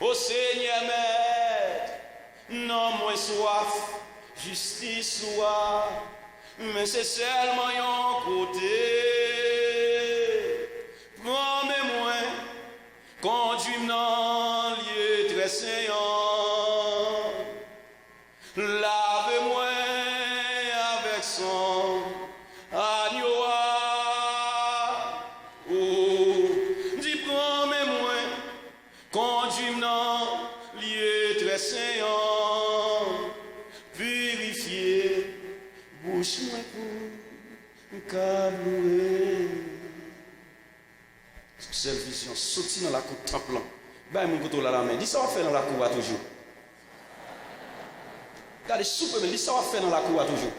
Ô Seigneur maître, non moins soif, justice soit, mais c'est seulement un côté. Prends-moi, conduis-moi dans lieu très saint. Lave-moi avec son agneau. Oh, dis prends-moi, conduis-moi dans lieu très saint. Purifier, bouche-moi pour cablouer. Seule vision, sorti dans la cour temple. Ben, mon couteau là la main. Dis ça va faire dans la cour toujours. Regardez, soupe, mais dis ça va faire dans la cour toujours.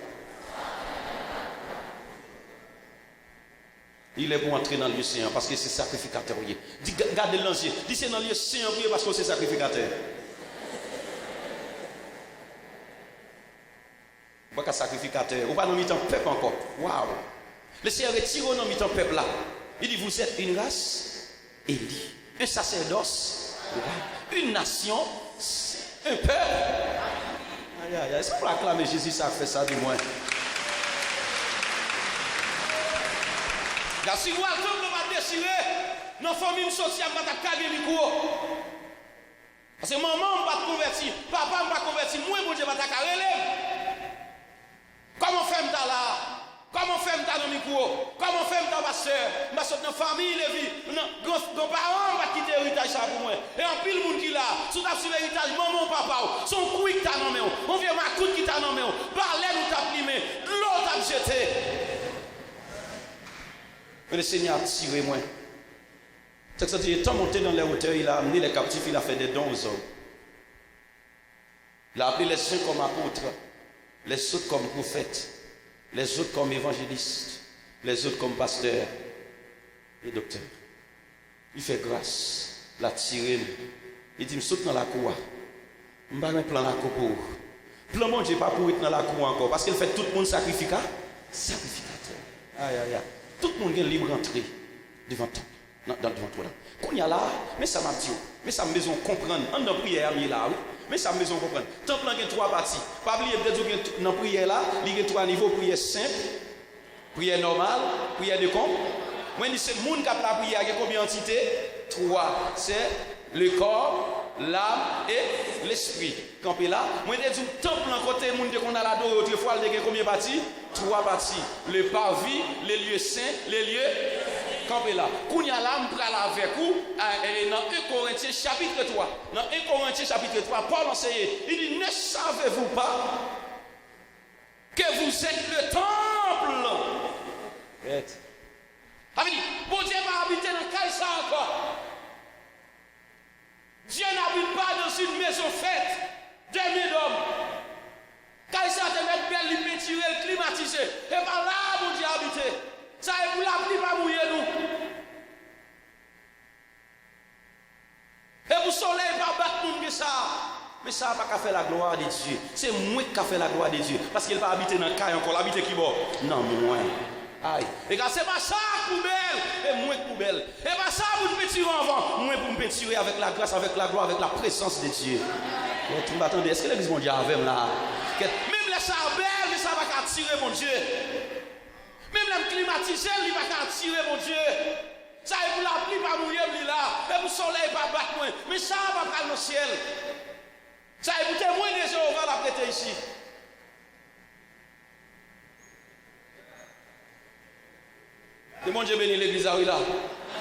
Il est pour entrer dans le lieu saint parce que c'est sacrificateur. Dis, gardez l'ancien. Dis c'est dans le lieu saint parce que c'est sacrificateur. Pas sacrificateur. Ou pas dans le temps peuple encore. Waouh. Le Seigneur retire dans le temps peuple là. Il dit vous êtes une race élie, un sacerdoce, une nation, un peuple. Aïe aïe aïe. C'est pour acclamer Jésus ça fait ça du moins. Si vous avez va déchirer, dans la famille sociale, vous avez carré le micro. Parce que maman va te convertir, papa va te convertir, moi, mon Dieu, va te carrer. Comment faire là? Comment faire dans le micro? Comment faire dans ma soeur? Ma soeur, dans la famille, les vies, nos parents vont quitter l'héritage pour moi. Et en pile, le monde qui là, sous ta sur l'héritage, maman, papa, son couille qui t'a nommé, on vient ma coude qui t'a nommé, parler nous t'a primé, l'eau t'a jeté. Mais le Seigneur a tiré moi. C'est que ça dit, étant monté dans les hauteurs, il a amené les captifs, il a fait des dons aux hommes. Il a appelé les saints comme apôtres, les autres comme prophètes, les autres comme évangélistes, les autres comme pasteurs et docteurs. Il fait grâce, il a tiré. Il dit, je saute dans la cour. Je ne vais pas plan la cour pour. Plan mon Dieu, pas pour être dans la cour encore. Parce qu'il fait tout le monde sacrificateur. Aïe, aïe, aïe. Tout le monde est libre d'entrer devant toi. Devant toi là. Quand il y a là, mais ça m'a dit, mais ça me besoin comprendre. En dans prière, il est là, oui. Mais ça me besoin comprendre. Tant que il y a trois parties. Pas oublier de dans prière là, il y a trois niveaux, prière simple, prière normale, prière de compte. Moi, je dis, c'est le monde qui a la prière, il y a combien d'entités? Trois. C'est le corps, l'âme et l'esprit. Campé là. Moi, je dis, le temple, côté monde qu'on a l'adoré autrefois, il y a combien de parties? Trois parties. Le parvis, les lieux saints, les lieux. Campé là. Kounya là, je vais avec vous dans 1 Corinthiens chapitre 3. Dans 1 Corinthiens chapitre 3, Paul enseigne. Il dit, ne savez-vous pas que vous êtes le temple? Ça veut dire, bon Dieu va habiter dans le Kaïsa encore. Dieu n'habite pas dans une maison faite des d'hommes. Kaïsa te met belle, il peinturé, climatisé. Et par là, bon Dieu habite. Ça est pour la pluie, pas mouiller nous. Et pour le soleil, pas battre nous que ça. Mais ça n'a pas fait la gloire de Dieu. C'est moi qui a fait la gloire de Dieu. Parce qu'il va habiter dans le caille encore. L'habiter qui va? Non, moi. Aïe. Et quand c'est pas ça poubelle, et moi poubelle. Et pas ça pour me peinturer avant. Moi pour me peinturer avec la grâce, avec la gloire, avec la présence de Dieu. Tu m'attendais, est-ce que l'église mondiale avait là? Même les charbelles, mais ça va pas attirer mon Dieu. Même les climatisés, il va pas attirer mon Dieu. Ça est pour la pluie, pas mouiller là. Et pour le soleil, pas battre moi. Mais ça va pas dans le ciel. Ça est pour témoigner de Jéhovah la prêter ici. Que mon Dieu bénisse l'église à là.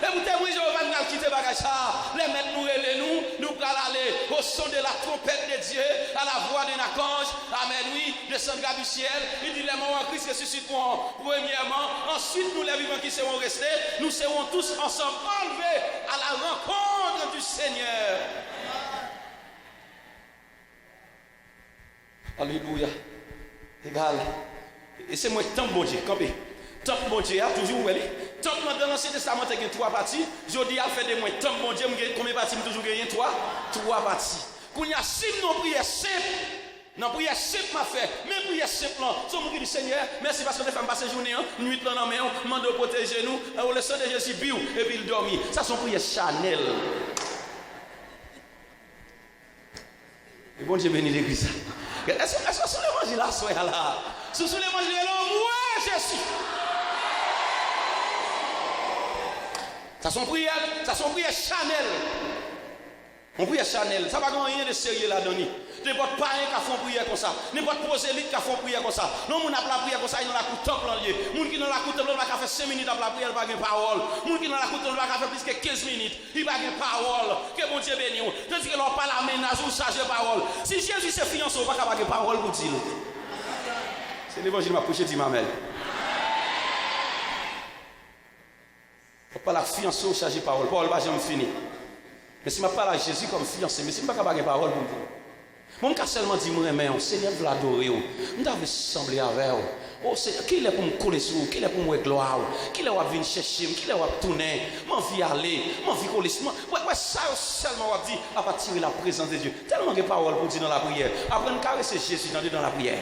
Et vous témoignez, Jéhovah nous a quitté bagage ça. Les maîtres nous relèvent nous allons aller au son de la trompette de Dieu, à la voix d'un archange. Amen, oui, descendra du ciel. Il dit les morts en Christ ressusciteront premièrement. Ensuite, nous les vivants qui seront restés, nous serons tous ensemble enlevés à la rencontre du Seigneur. Alléluia. Égal. Et c'est moi, tant bon Dieu, campé. Tant bon Dieu, toujours où elle est. Tant que dans l'Ancien Testament, il y a trois parties. Je dis, à fait de moi, tant bon Dieu, combien de parties toujours gagné? Trois parties. Quand il y a six non prière simple, non prière simple m'a fait, mais prière simple, c'est mon dit Seigneur, merci parce que les femmes passent la journée, nuit dans la main, mande de protéger nous, le sang de Jésus, et puis il dormit. Ça, c'est une prière Chanel. Et bon Dieu bénit l'église. Est-ce que sur l'évangile là, soyez là? Sur l'évangile là, ouais, Jésus. Ça son prière Chanel. On prie Chanel, ça va pas rien de sérieux là-dedans. N'importe pas un qui fait prière comme ça. N'importe prosélyte qui fait prière comme ça. Non, mon a la prière comme ça, il dans la coute temple en lieu. Moun qui dans la coute temple va faire 5 minutes à la prière, il va pas parole. Moun qui dans la coute temple va faire plus que 15 minutes, il va pas parole. Que bon Dieu bénisse. Tandis que l'on parle à ménage ou charge parole. Si Jésus s'est fiancé, on va pas avoir parole pour dire. C'est l'évangile m'a prêché dit mamel. On parle à fiancé ou charge parole. Parole va jamais fini. Mais si je parle à Jésus comme fiancé, mais si je ne parle pas de parole pour vous. Moi, je seulement dit, moi, Seigneur, je l'adorer. Je dois sembler avec vous. Oh, Seigneur, qui est pour me coller sur vous? Qui est pour me gloire? Qui est pour venir chercher? Qui est pour tourner? Je vais aller. Je vais coller sur moi. Ouais, ça seulement, je dis, à partir de la présence de Dieu. Tellement de paroles pour dire dans la prière. Après, on caresser Jésus dans la prière.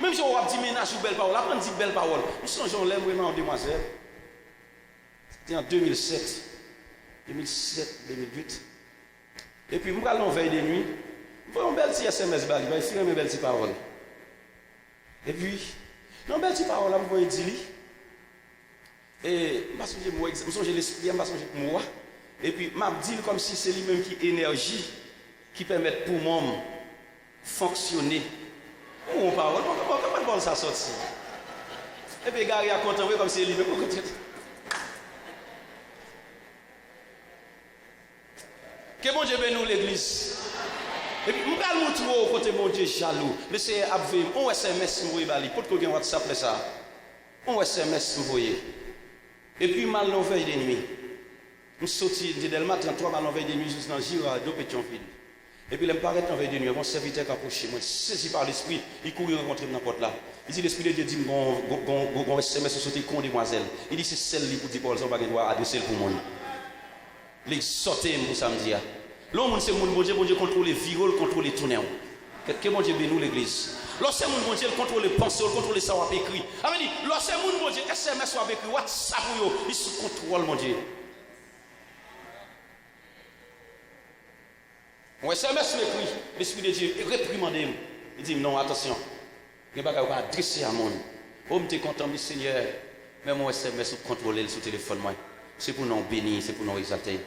Même si on va dire ménage ou belle parole, après, on dit belle parole. Nous songeons l'aime vraiment, demoiselle. C'était en 2007. 2007, 2008. Et puis, je vais aller en veille de nuit. Je vais un bel petit SMS, je vais écrire mes belles petites paroles. Et puis, dans une belle petite parole, je vais dire. Et je vais changer l'esprit, je vais changer pour moi. Et puis, je vais dire comme si c'est lui-même qui énergie qui permet pour moi fonctionner. Mon parole, comment ça sortir? Et puis, Gary a content, comme c'est lui-même. Que bon Dieu bénisse l'église. Et puis, je vais montrer au côté mon Dieu jaloux. Laissez appeler un SMS, vous voyez, pour que vous WhatsApp ça. Un SMS, vous voyez. Et puis, mal non veille de nuit. Je suis sorti de Delma 33, mal non veille de nuit, juste dans Gira, de Pétionville. Et puis, je me paraît en veille de nuit, mon serviteur qui approché, moi, saisi par l'esprit, il courait rencontrer dans la porte là. Il dit, l'esprit de Dieu dit, bon SMS, sauter con demoiselle. Il dit, c'est celle-là pour dire, Paul, ça va pas adresser pour moi. Les sortir pour samedi. L'homme, c'est mon Dieu, contrôle les viroles, contrôle les tournées. Que mon Dieu bénisse l'église. Lorsque mon Dieu contrôle les pensées, contrôle ça, on écrit. Amen. Lorsque mon Dieu, SMS soit écrit, WhatsApp, il se contrôle, mon Dieu. Mon SMS m'écrit, l'esprit de Dieu réprimandé. Il dit, non, attention. Il ne va pas adresser à mon. Oh, je suis content, Seigneur. Mais mon SMS, contrôler sur le téléphone, moi. C'est pour nous bénir, c'est pour nous exalter,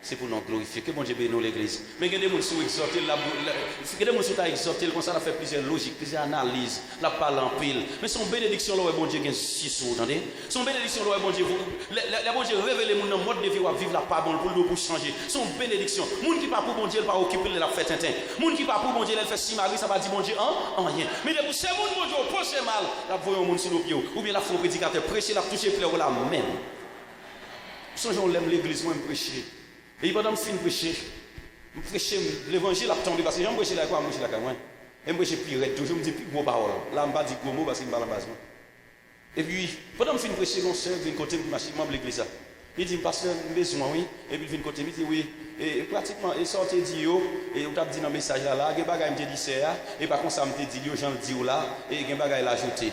c'est pour nous glorifier. Que bon Dieu bénisse l'église. Mais il y a des gens qui exaltent, il y a des gens qui exaltent, comme ça, on a fait plusieurs logiques, plusieurs analyses, la parole en pile. Mais son bénédiction, là, bon Dieu, il y a 6 sous, entendez? Son bénédiction, là, bon Dieu, la bon Dieu révèle les gens dans le mode de vie, vivre la parole pour changer. Son bénédiction. Les gens qui parlent pour bon Dieu, ils ne pas occuper de la fête tintin. Les gens qui parlent pour bon Dieu, ils font si Marie, ça va dire bon Dieu, en rien. Mais les gens, c'est bon Dieu, proche mal, la voyons les gens sur nos pieds, ou bien la font prédicateur, prêcher, la toucher, pleurer la même. Songeons l'aime l'église, moi je prêcher. Et pendant que je finis de prêcher, l'évangile a tombé parce que j'aime prêcher là, moi je suis là, moi. Et je prêche pire, toujours me dis plus gros paroles. Là, je ne dis pas gros mots parce qu'il me parle en base. Et puis, pendant que je finis de prêcher, mon soeur vient côté de l'église. Il dit, pasteur, besoin, oui. Et puis il vient côté, il dit, oui. Et pratiquement, il sortait d'Io, et il a dit dans le message là, il y a des bagages qui me dit, et par contre, ça me dit, j'en dis là, et il y a des bagages à ajouter.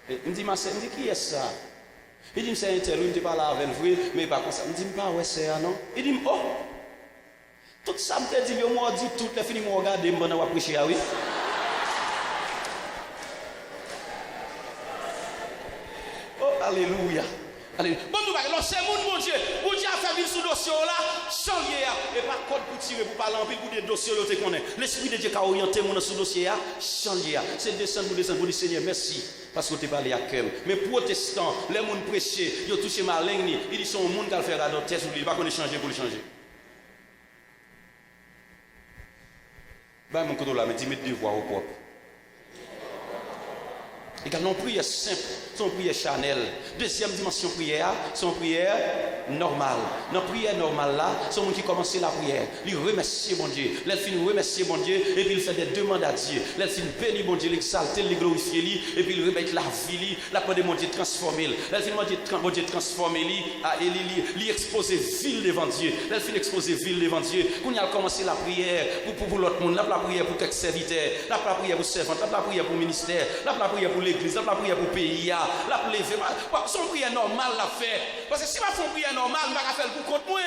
Il me dit, ma sœur, il me dit, qui est ça? Il dit, c'est un tel, il me dit, pas là avec vous, mais pas comme ça. Il me dit, pas ouais, c'est ça, non? Il dit, oh, tout ça me dit, moi, dit, toutes les filles m'ont regardé, je vais prêcher, oui. Oh, alléluia. Alléluia. Bon, nous allons, c'est mon Dieu. Mon Dieu a fait vivre ce dossier là, changer, et pas code pour tirer, pour parler en pile, pour des dossiers, tu connais. L'esprit de Dieu qui a orienté mon ce dossier là, changer. C'est descendre, pour dire, Seigneur, merci. Parce que tu parles à cœur. Mais protestants, les gens prêchés, ils ont touché ma langue, ils disent, son monde qui a fait adopter, il ne va pas changer pour le changer. Ben, mon côté là, mais dis-moi de devoir au propre. Et quand on prière simple, son prière Chanel. Deuxième dimension prière, son prière normale. Dans la prière normale là, c'est monde qui commence la prière. Il remercie mon Dieu. Il finit remercier mon Dieu et puis il fait des demandes à Dieu. Il finit bénir mon Dieu, l'exalter, le glorifier lui et puis il remet la vie, la part de mon Dieu transformer. Il finit mon Dieu transformer lui, lui exposer ville devant Dieu. Il finit exposer ville devant Dieu. Quand il a commencé la prière pour l'autre monde, la prière pour quelques serviteurs, la prière pour servants, la prière pour ministère, la prière pour l'église. l'église, la prière pour pays, la lever. Son prière normale la fait. Parce que si ma font prière normale, je ne vais pas faire pour contre moi.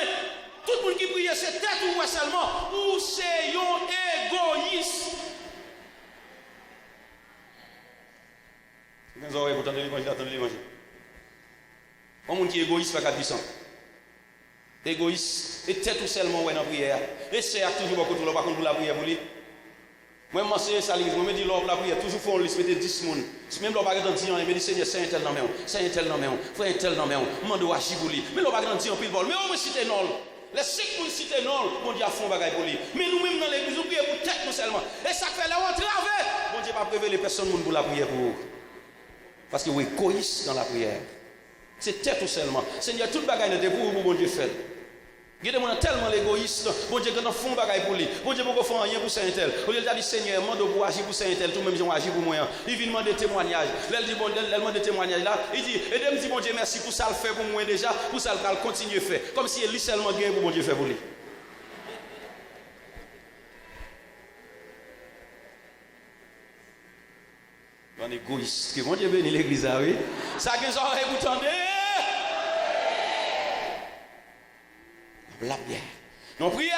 Tout le monde qui prie, c'est tête ou seulement. Ou c'est un égoïste. Vous avez entendu l'évangile, attendez l'évangile. Un monde qui est égoïste, pas puissant. Égoïste, et tête ou seulement dans la prière. Et c'est toujours beaucoup de par contre pour la prière pour lui. Moi, je ça, moi, je dis l'ordre la prière, toujours faut on liste 10 personnes. Même l'on va pas dire, mais dit Seigneur, c'est un tel dans mes c'est un tel dans mes frère un tel dans mes on demande agir pour lui. Mais l'on va pas dire pile vol, mais on va citer non. Les 5 pour citer non, bon Dieu a fond bagaille pour lui. Mais nous-mêmes dans l'église, nous prions pour tête nous seulement. Et ça fait là on travaille. Bon Dieu pas prévenir les personnes pour la prière pour vous. Parce que vous êtes égoïste dans la prière. C'est tête ou seulement. Seigneur, toute bagaille n'était pour vous, bon Dieu fait. Il y a tellement l'égoïste, bon Dieu, quand on fait un bagaille pour lui, bon Dieu, pourquoi faire rien pour Saint-Tel? Au lieu de dire, Seigneur, demande pour agir pour Saint-Tel, tout même ils ont agi pour moi. Il vient demander témoignage. Là, il dit, bon, il demande des témoignages là. Il dit, et il me dit, bon Dieu, merci pour ça le fait pour moi déjà, pour ça le continuer à faire. Comme si il seulement gagne pour bon Dieu faire pour lui. On est égoïste. Que bon Dieu bénisse l'église, oui. Ça que vous avez entendu. La prière. Non, prière,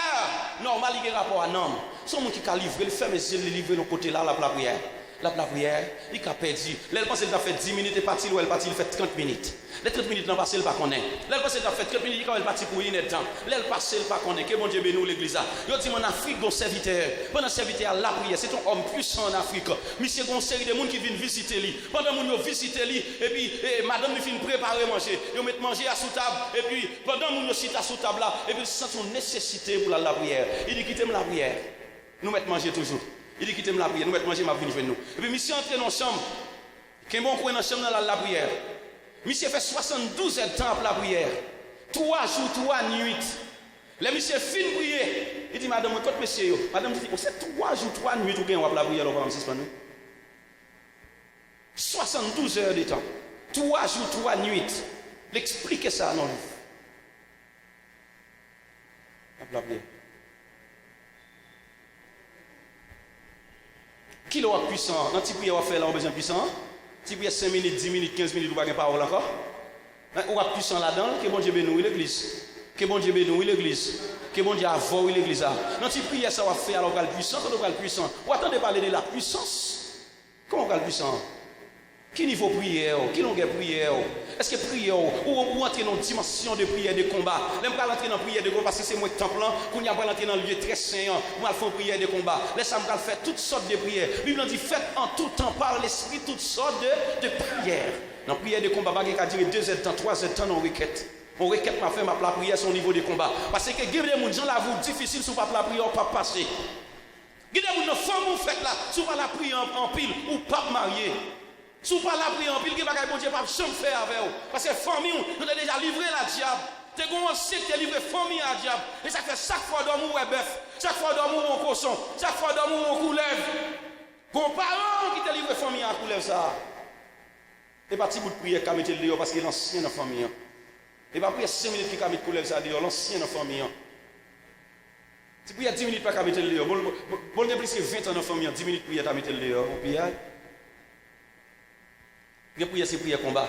normal, il y a rapport à l'homme. Son monde qui a livré, il fait mes yeux, il livre de côté là, la prière. La prière, il a perdu. Là, il pense qu'il a fait 10 minutes et parti, ou elle parti, il fait 30 minutes. Les 30 minutes n'ont passé, il ne connaît pas. Là, il pense qu'il a fait 30 minutes, il est parti pour une heure de temps. Là, il passe, il ne connaît pas. Que bon Dieu bénisse l'église. Il dit, en Afrique, il y a un serviteur. Pendant le serviteur, la prière, c'est un homme puissant en Afrique. Monsieur, il y a une série de gens qui viennent visiter lui. Pendant que vous visitez lui, et puis, madame, il finit préparer manger. Il met manger à sous table. Et puis, pendant que vous êtes à sous table là, et puis, il sent une nécessité pour la prière. Il dit, quittez-moi la prière. Nous mettons manger toujours. Il dit quittez-moi la prière, nous mettons manger, ma venue nous. Et puis, monsieur entre dans la chambre. Qu'un bon coin dans la chambre dans la prière. Monsieur fait 72 heures de temps pour la prière. 3 jours, 3 nuits. Le monsieur fin prier. Il dit, madame, écoute, monsieur, madame dit, c'est 3 jours, 3 nuits, ou bien on va la prière, on va nous. 72 heures de temps. 3 jours, 3 nuits. L'expliquez ça dans le livre. La prière. Qui l'aura puissant? Dans petit prière, on va faire là, on a besoin de puissant. Petit prière 5 minutes, 10 minutes, 15 minutes, on va pas de parole encore. On va puissant là-dedans, que bon Dieu bénisse l'église. Que bon Dieu bénisse l'église. Que bon Dieu avoue l'église. Dans petit prière, ça va faire alors qu'on a puissant, on va puissant. Vous attendez parler de la puissance. Comment on a puissant? Qui niveau prière? Qui longueur prière? Est-ce que prière ou entrer dans une dimension de prière de combat? L'aime pas entrer dans la prière de combat parce que c'est moi temple, qu'on n'y a pas entrer dans le lieu très saint, pour faire prière de combat. Laisse-moi faire toutes sortes de prières. La Bible dit faites en tout temps par l'esprit toutes sortes de prières. Dans la prière de combat, pas qu'à dire 2 heures de temps, 3 heures de temps dans requête. On requête m'a fait ma prière sur le niveau de combat. Parce que il y a des gens là vous difficile sur pas la prière pas passer. Il y a des gens femmes faites là, sur pas la prière en pile ou pas marié. Si vous parlez après en pile, qui va bon Dieu pas jamais faire avec vous. Parce que famille, nous avons déjà livré la diable. Tu as que tu as livré famille à la diable. Et ça fait chaque fois d'amour ou bœuf, chaque fois d'amour on cochon, chaque fois d'amour on coulève. Bon parent qui t'a livré famille à coulève ça. Et pas petit bout de prière qui a mis le dehors parce qu'il est l'ancien dans la famille. Et pas prière 5 minutes qui a mis le coulève ça dehors, l'ancien dans la famille. Si prière 10 minutes pas qu'à mettre le dehors. Bon, il y a plus que 20 ans dans la famille, 10 minutes prière à mettre le dehors. Je prie ces prières combat.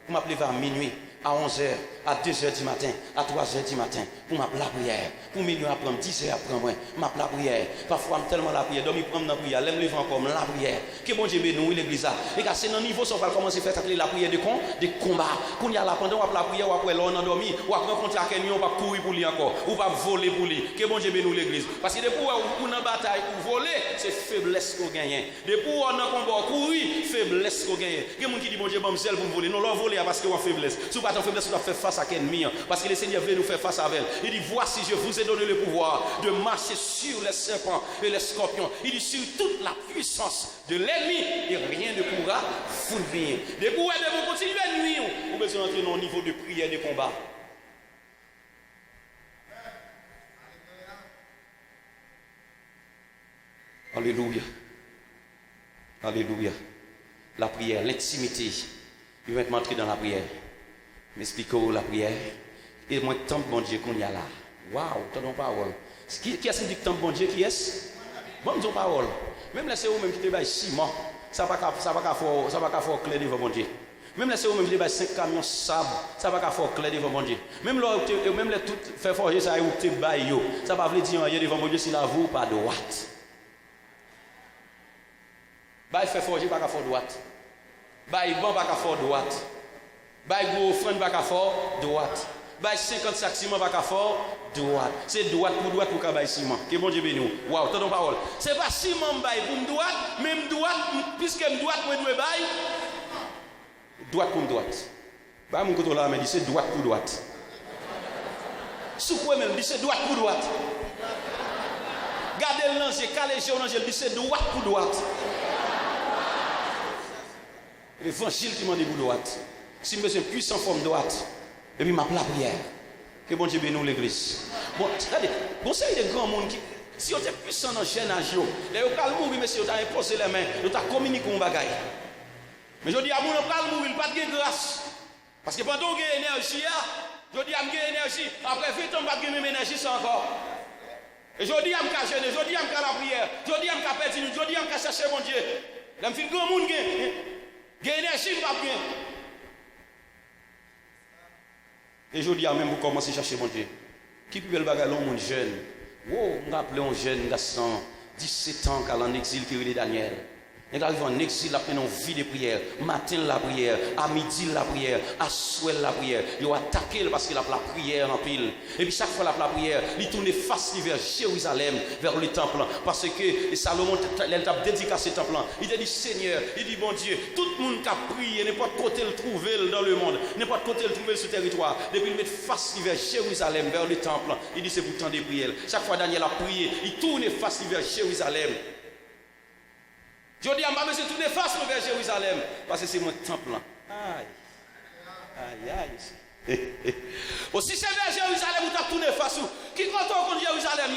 Pour m'appeler vers minuit, à 11h, à 2h du matin, à 3h du matin, pour m'appeler la prière. Pour minuit après, 10h après moi, m'appeler la prière. Parfois, je tellement la prière, dormir prendre la prière, l'aime le vent comme la prière. Que bon Dieu bénisse l'église. Et c'est dans le niveau, ça va commencer à faire la prière de combat. Pour y aller pendant la prière, ou après l'on a dormi, ou après rencontrer quelqu'un, on va courir pour lui encore, ou va voler pour lui. Que bon Dieu bénisse l'église. Parce que depuis où on a bataille, pour voler, c'est faiblesse qu'on gagne. Depuis où on a combat, courir, faiblesse qu'on gagne. Que mon qui dit bon Dieu, bon zèle pour voler. Non, l'on voler parce qu'on a faiblesse. Si vous pas en faiblesse, on doit faire face à l'ennemi. Parce que le Seigneur veut nous faire face à elle. Il dit, voici, je vous ai donné le pouvoir de marcher sur les serpents et les scorpions. Il dit, sur toute la puissance de l'ennemi, et rien ne pourra vous nuire. Depuis où vous continuez à nuire, vous devez entrer dans le niveau de prière et de combat. Alléluia. Alléluia. La prière, l'intimité. Il va entrer dans la prière. M'expliquez-vous la prière. Et moi, tant bon Dieu qu'on y a là. Waouh, t'as une parole. Qui est-ce qui dit tant bon Dieu qui est? Bon, nous parole. Même là, c'est vous-même qui te baille ciment. Ça va pas faire clair devant mon Dieu. Même laisser vous même les 5 camions sable, ça va pas faire clair devant mon Dieu. Même là même les tout faire forger ça ou te bail yo, ça va veut dire rien devant mon Dieu si la vous pas droite. Bail faire forger pas faire droite. Bail bon pas faire droite. Bail gros offrande pas faire droite. Bail 50 sacs ciment pas faire droite. C'est droite pour ka bail ciment. Que bon Dieu béni. Waouh, t'entends parole. C'est pas ciment bail pour me droite, même droite puisque me droite moi doit bail droite pour droite. Bah mon côté là mais dit c'est droite pour droite. Sous quoi même dit c'est droite pour droite. Gardez l'ange, calé l'ange, dit c'est droite pour droite. L'évangile qui m'a dit pour droite. Si je suis puissant forme droite, et puis ma prière. Que bon Dieu bénisse l'église. Bon, regardez, vous savez des grands monde qui si on est puissant dans le jeune âge, les gens qui mourir, mais si on a imposé les mains, on a communiqué un bagage. Mais je dis à mon on mourir, pas de grâce. Parce que pendant que j'ai énergie, je dis à j'ai énergie, après 20 ans, je n'ai pas de énergie ça encore. Et je dis à me jeûner, je dis à me la prière, je dis à me péter, je dis à me chercher mon Dieu. Je me fais grand monde qui a énergie, pas bien. Et je dis à même vous commencez à chercher mon Dieu. Qui peut le bagage mon jeune? Oh, on rappelle un jeune garçon, 17 ans, qui est en exil, qui est Daniel. Il arrive en exil, après une vie de prière. Matin la prière, à midi la prière, à soir la prière. Il a attaqué parce qu'il a la prière en pile. Et puis chaque fois la prière, il tourne face vers Jérusalem, vers le temple. Parce que Salomon, il a dédicacé ce temple. Il a dit Seigneur, il dit bon Dieu, tout le monde qui a prié, n'importe côté le trouver dans le monde, n'importe côté le trouver sur le territoire. Depuis il met face vers Jérusalem, vers le temple. Il dit c'est pourtant des prières. Chaque fois Daniel a prié, il tourne face vers Jérusalem. Je dis à ma mère, c'est tout face vers Jérusalem. Parce que c'est mon temple. Aïe. Aïe, aïe. Aussi, c'est vers Jérusalem où tu as tourné face. Qui compte contre Jérusalem?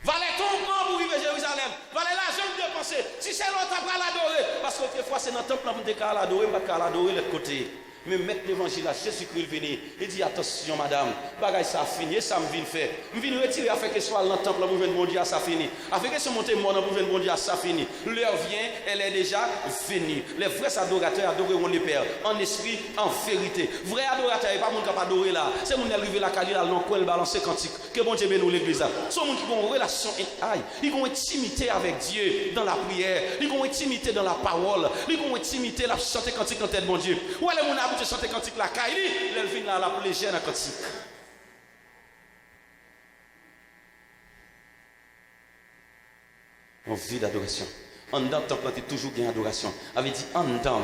Valait ton grand pour vivre à Jérusalem. Valait l'argent de dépenser. Si c'est l'autre, tu as l'adorer. Parce que quelquefois, c'est dans le temple où tu as l'adorer, tu as l'adorer de l'autre côté. Mais mettre l'évangile à Jésus-Christ venu, il dit attention madame, bagaille ça fini, ça me vient faire. Je viens retirer afin que soit dans le temple pour venir bon Dieu ça fini. Afin que ce monter mon pour venir bon Dieu ça fini. L'heure vient, elle est déjà venue. Les vrais adorateurs adoreront le Père en esprit, en vérité. Vrai adorateur, il n'y a pas monde qui adorer là. C'est mon arrivé la calie là, l'on le balancer cantique. Que bon Dieu bénisse l'église là. Ce monde qui ont une relation ils ont intimité avec Dieu dans la prière, ils ont intimité dans la parole, ils ont intimité la chanter cantique en tête bon Dieu. Où est mon de chanter cantique la caille, elle vient là la légère dans cantique. On vit d'adoration. En dedans, temple, toujours gain adoration. Avait dit en dedans,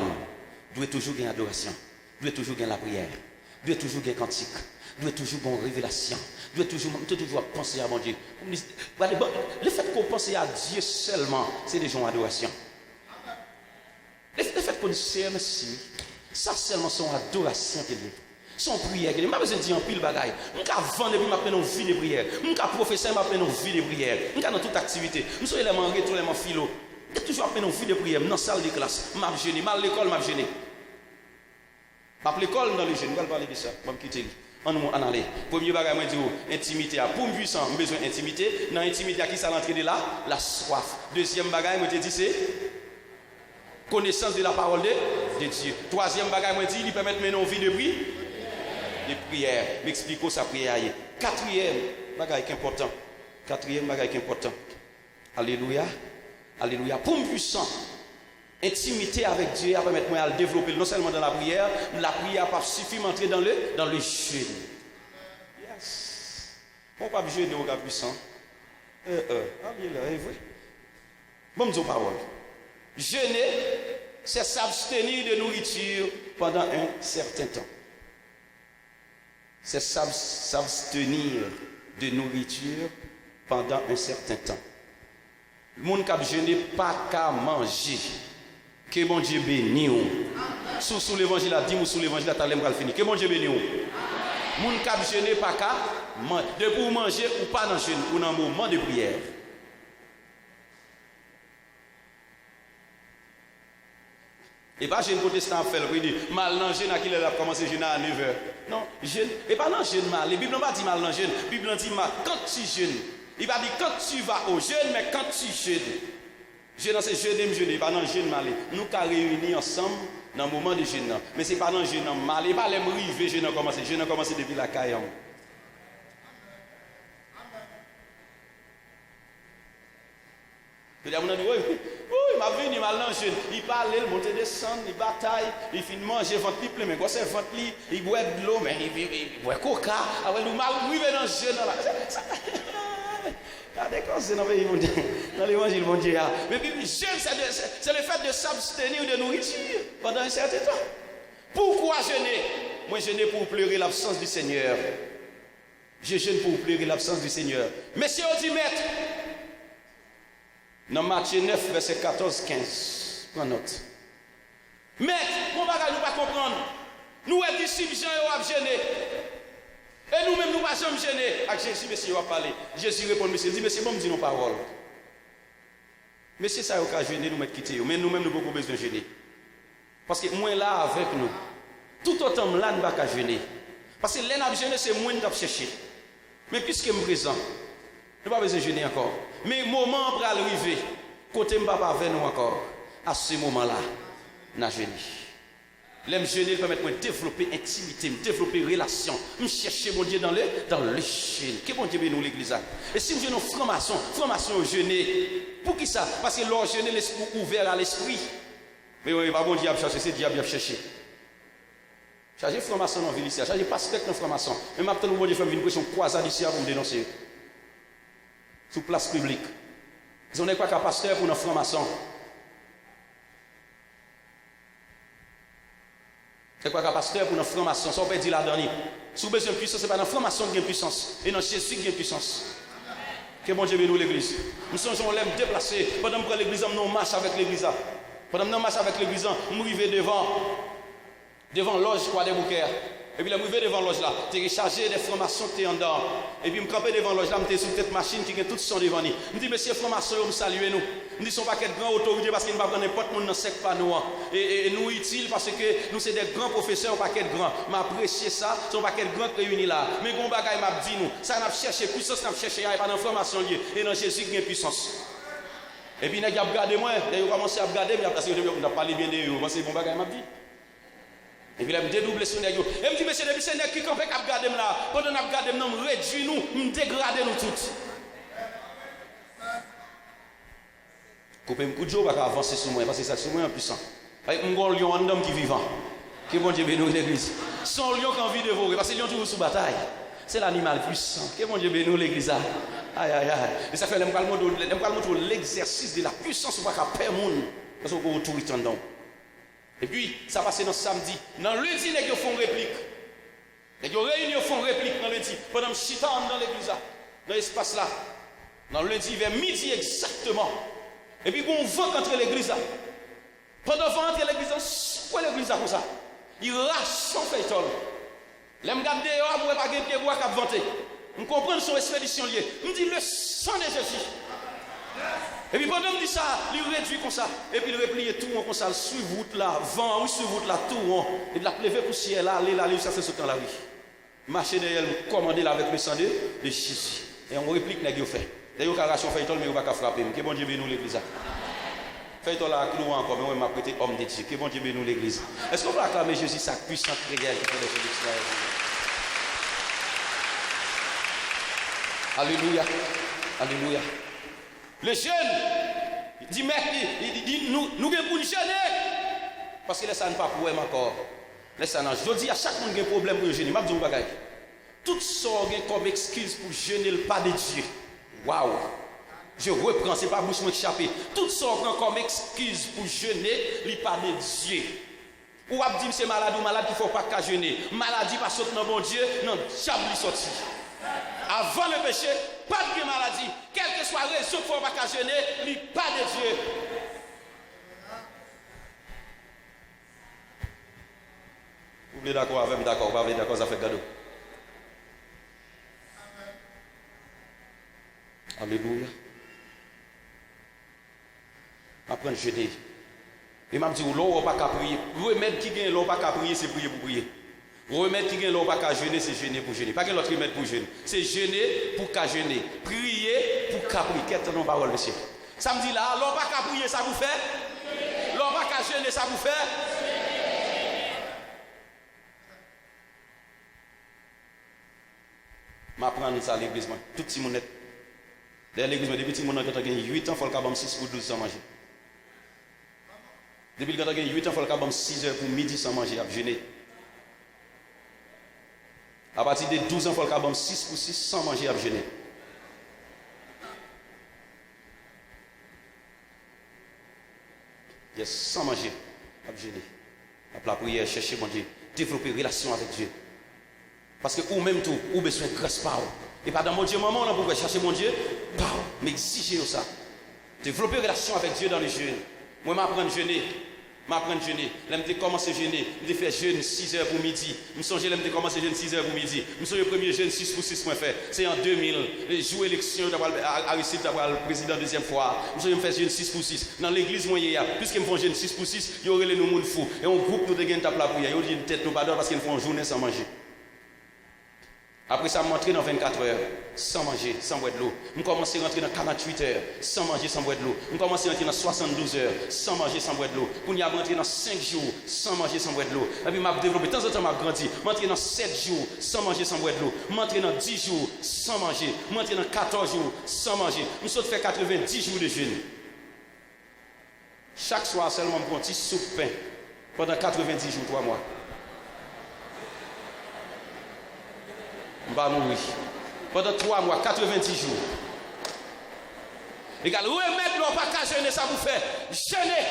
doit toujours gagner adoration, doit toujours gagner la prière, doit toujours gagner cantique, doit toujours gagner révélation, doit toujours penser à mon Dieu. Le fait qu'on pense à Dieu seulement, c'est déjà une adoration. Le fait qu'on dise merci. Ça seulement son adoration qu'il est. Son prière qu'il est. Je n'ai pas besoin de dire en pile bagaille. Je peux vendre et puis m'appeler une vie de prière. Je peux professer et m'appeler une vie de prière. Je peux dans toute activité. Je suis élément rétro, élément philo. Je toujours appelé une vie de prière. Dans la salle de classe. Je suis gêné. À l'école, je suis gêné. À l'école, dans les jeunes. Je vais parler de ça. Je vais me quitter. On allait. Premier bagage, je dis intimité. Pour me puissant, j'ai besoin d'intimité. Dans l'intimité, qui ça l'entrée de là? La soif. Deuxième bagage, je dis c'est connaissance de la parole de Dieu. Troisième bagage, moi dit, il permet de mener une vie de prière. M'explique sa prière. Quatrième bagage qui est important. Quatrième bagage qui est important. Alléluia. Alléluia. Pour me puissant, intimité avec Dieu, à permettre moi à le développer non seulement dans la prière pas suffit d'entrer dans le jeûne. Yes. On pas jeûner au gars puissant. Bon, me dis parole. Jeûner, c'est s'abstenir de nourriture pendant un certain temps. C'est s'abstenir de nourriture pendant un certain temps. Le monde qui a jeûné pas qu'à manger. Que mon Dieu bénisse. Sous l'évangile a dit ou sous l'évangile a talé m'gal fini. Que mon Dieu bénisse. Le monde qui a jeûné pas qu'à manger. De pour manger ou pas dans jeûne ou dans un moment de prière. Et pas jeune protestant fait le dit mal dans jeune à qui il a commencé jeûner à 9h. Non, jeûne et pas dans jeûne mal. La Bible n'a pas dit mal dans jeûne, la Bible dit mal quand tu jeûnes. Il va dire quand tu vas au jeûne mais quand tu jeûnes. Jeûne, c'est jeûner, pas dans le jeûne malé. Nous avons réunis ensemble dans le moment de jeûne. Mais ce n'est pas dans le jeûne malé, pas les river, jeûne a commencé. Jeûne a commencé depuis la caille. Il m'a venu, il m'a lancé, il parle, il monte, descend, il bataille, il finit de manger, il ventre plein, mais quoi c'est ventre, il boit de l'eau, mais il boit coca. Alors il m'a arrivé dans le jeûne là. C'est dans l'évangile, mon Dieu. Mais puis, jeûne, c'est le fait de s'abstenir de nourriture pendant un certain temps. Pourquoi jeûner? Moi, jeûner pour pleurer l'absence du Seigneur. Je jeûne pour pleurer l'absence du Seigneur. Messieurs, on dit maître. Dans Matthieu 9, verset 14-15. Prends note. Maître, on va nous pas comprendre. Nous, les disciples, Jean, ils ont jeûné. Et nous-mêmes, nous ne pouvons jamais gêner. Avec Jésus, monsieur, va parler. Jésus répond, monsieur, il dit, monsieur, bon, me dit nos paroles. Monsieur, ça, il a gêné, nous mettre quitter. Mais nous-mêmes, nous n'avons pas besoin de gêner. Parce que moi, là, avec nous, tout autant là, nous ne pouvons pas gêner. Parce que l'un a gêné, c'est moi qui a cherché. Mais puisque je suis présent, nous n'avons pas besoin de gêner encore. Mais le moment pour arriver, côté je ne pas avec nous encore, à ce moment-là, nous avons gêné. L'aime jeûner permet de développer intimité, développer relation, me chercher mon Dieu dans le jeûne. Que bon Dieu nous l'église. Et si nous jeûnons franc-maçon jeûner, pour qui ça? Parce que l'on jeûne l'esprit ouvert à l'esprit. Mais oui, pas bon Dieu à chercher, c'est diable à chercher. Chargez franc-maçon dans la ville ici, chargez pasteur dans franc-maçon. Mais maintenant, bon Dieu fait une pression croisade ici pour me dénoncer. Sous place publique. Ils n'ont pas qu'un pasteur pour un franc-maçon. C'est quoi qu'un pasteur pour une franc-maçon? Ça on peut dire la dernière. Si vous avez besoin de puissance, ce n'est pas dans la franc-maçon qui a puissance. Et dans Jésus qui a puissance. Que bon Dieu bénisse l'église. Nous sommes l'aime déplacer. Pendant que l'église, nous marche avec l'église. Pendant que nous marche avec l'église, nous arrivons devant l'oge quoi des bouquets. Et puis, je suis devant l'oge là. Tu es rechargé des francs-maçons qui sont en dedans. Et puis, je me campe devant l'oge là. Je suis sur cette machine qui a tout son devant nous. Je dis, monsieur francs-maçons, vous saluez nous. Je dis, son paquet de grands autorités parce qu'il ne va pas prendre n'importe qui dans ce pas nous. Et nous utiles parce que nous sommes des grands professeurs, un paquet de grands. M'apprécier ça, son paquet de grands réunis là. Mais bon bagaille m'a dit nous. Ça n'a cherché puissance, n'a cherché, il n'y a pas d'information liée. Et dans Jésus, il y a puissance. Et puis, il a regardé moi. Il a commencé à regarder, mais parce que je n'ai pas parlé bien de eux. C'est bon bagaille m'a dit. Et puis, il me dédouble son nègre. Et me dit, monsieur, depuis ce nègre qui campait à regarder là, pendant qu'on regarde, nous réduit nous, nous dégrader nous tous. Coupez un coup de jour pour avancer sur moi, parce que ça, c'est moi en puissant. Avec mon lion, un homme qui est vivant. Que bon Dieu bénisse l'église. Son lion qui a envie de dévorer, parce que le lion toujours sous bataille. C'est l'animal puissant. Que bon Dieu bénisse l'église. Aïe, aïe, aïe. Et ça fait l'exercice de la puissance pour faire peur au monde. Parce qu'on a autorité en dedans. Et puis, ça passe dans samedi. Dans le lundi, les gens font réplique. Les gens réunis font réplique dans le lundi. Pendant que je suis dans l'église, dans l'espace là. Dans le lundi, vers midi exactement. Et puis, on vent entre l'église. Pendant qu'on vent entre l'église, pourquoi l'église comme ça? Il rache son feuilleton. Les gens regardent dehors, moi, pas de bois qui a vanté. On comprend son expédition liée. On dit le sang de Jésus. Et puis pendant qu'il dit ça, il réduit comme ça. Et puis il replie tout comme ça, sur route là, vent, oui, sur route là, tout. Et de la pleuve poussière là, aller là, ça c'est ce temps là, oui. Marcher derrière, commander là avec le sang de Jésus. Et on réplique, n'est-ce qu'il fait. D'ailleurs, il a arraché un feuilleton, mais il ne va pas frapper. Que bon Dieu bénisse l'église. Feuilleton là, clou encore, mais on m'a prêté homme de Dieu. Que bon Dieu bénisse l'église. Est-ce qu'on peut acclamer Jésus, sa puissante réelle qui fait les choses d'Israël? Alléluia. Alléluia. Le jeune, il dit, mec, il dit, nous devons pour jeûner. Parce que là, ça n'est pas pour moi encore. Là, ça n'a. Je dis à chaque monde qui a un problème pour jeûner. Je dis, tout ça comme excuse pour jeûner le pas de Dieu. Waouh! Je reprends, ce n'est pas bouche m'échapper. Tout ça comme excuse pour jeûner le pas de Dieu. Ou à dire c'est malade ou malade qu'il ne faut pas qu'à jeûner. Maladie pas sortir dans bon Dieu, non, diable sorti. Avant le péché, pas de maladie. Quelle que soit la raison qu'il ne faut pas qu'à jeûner, il n'y a pas de Dieu. Vous êtes d'accord avec moi, d'accord, vous êtes d'accord, ça fait cadeau. Alléluia. Apprendre à jeûner. Et m'a dit, l'eau pas qu'à prier. Remède qui gagne l'eau pas qu'à prier, c'est prier pour prier. Remède qui gagne l'eau pas qu'à jeûner, c'est jeûner pour jeûner. Pas qu'un autre remède pour jeûner. C'est jeûner pour qu'à jeûner. Prier pour qu'à prier. Quelle est ton parole, monsieur? Ça me dit là, l'on pas qu'à prier, ça vous fait? L'on pas qu'à jeûner, ça vous fait? M'apprendre ça à l'église, tout le monde. D'ailleurs, l'église, depuis que mon enfant a 8 ans, il faut qu'il ait 6 ou 12 sans manger. Depuis qu'il a 8 ans, il faut qu'il ait 6 heures pour midi sans manger, à jeûner. À partir de 12 ans, il faut qu'il ait 6 pour 6 sans manger, à jeûner. Yes, sans manger, à jeûner. Après la prière, chercher mon Dieu, développer une relation avec Dieu. Parce que ou même tout, ou besoin de grâce par et pas dans mon Dieu, maman, on peut chercher mon Dieu, mais exiger ça. Développer une relation avec Dieu dans le jeûne. Moi, m'apprendre à jeûner. Je commence à jeûner. Je fais jeûne 6 heures pour midi. Je songe que commencer à jeûner 6 heures pour midi. Je songe le premier jeûne 6 pour 6 fait. C'est en 2000. Je joue élection à réussir d'avoir le président deuxième fois. Je songe faire jeûne 6 pour 6. Dans l'église, moi, puisqu'ils me font jeûne 6 pour 6, il y aurait les gens fous. Et on groupe nous de gain tape la prière. Ils ont une tête nous pas parce qu'ils font une journée sans manger. Après ça, je rentre dans 24 heures, sans manger, sans boire de l'eau. Je commence à rentrer dans 48 heures, sans manger, sans boire de l'eau. Je commence à rentrer dans 72 heures, sans manger, sans boire de l'eau. Pour y rentrer dans 5 jours, sans manger, sans boire de l'eau. Et puis, je développé, de temps en temps, je grandi. Je rentre dans 7 jours, sans manger, sans boire de l'eau. Je rentre dans 10 jours, sans manger. Je rentre dans 14 jours, sans manger. Je saute faire 90 jours de jeûne. Chaque soir, seulement, je prends un petit soupe pain pendant 90 jours, 3 mois. Je vais mourir. Pendant 3 mois, 90 jours. Égal, remettre l'on pas qu'à jeûner, ça vous fait jeûner.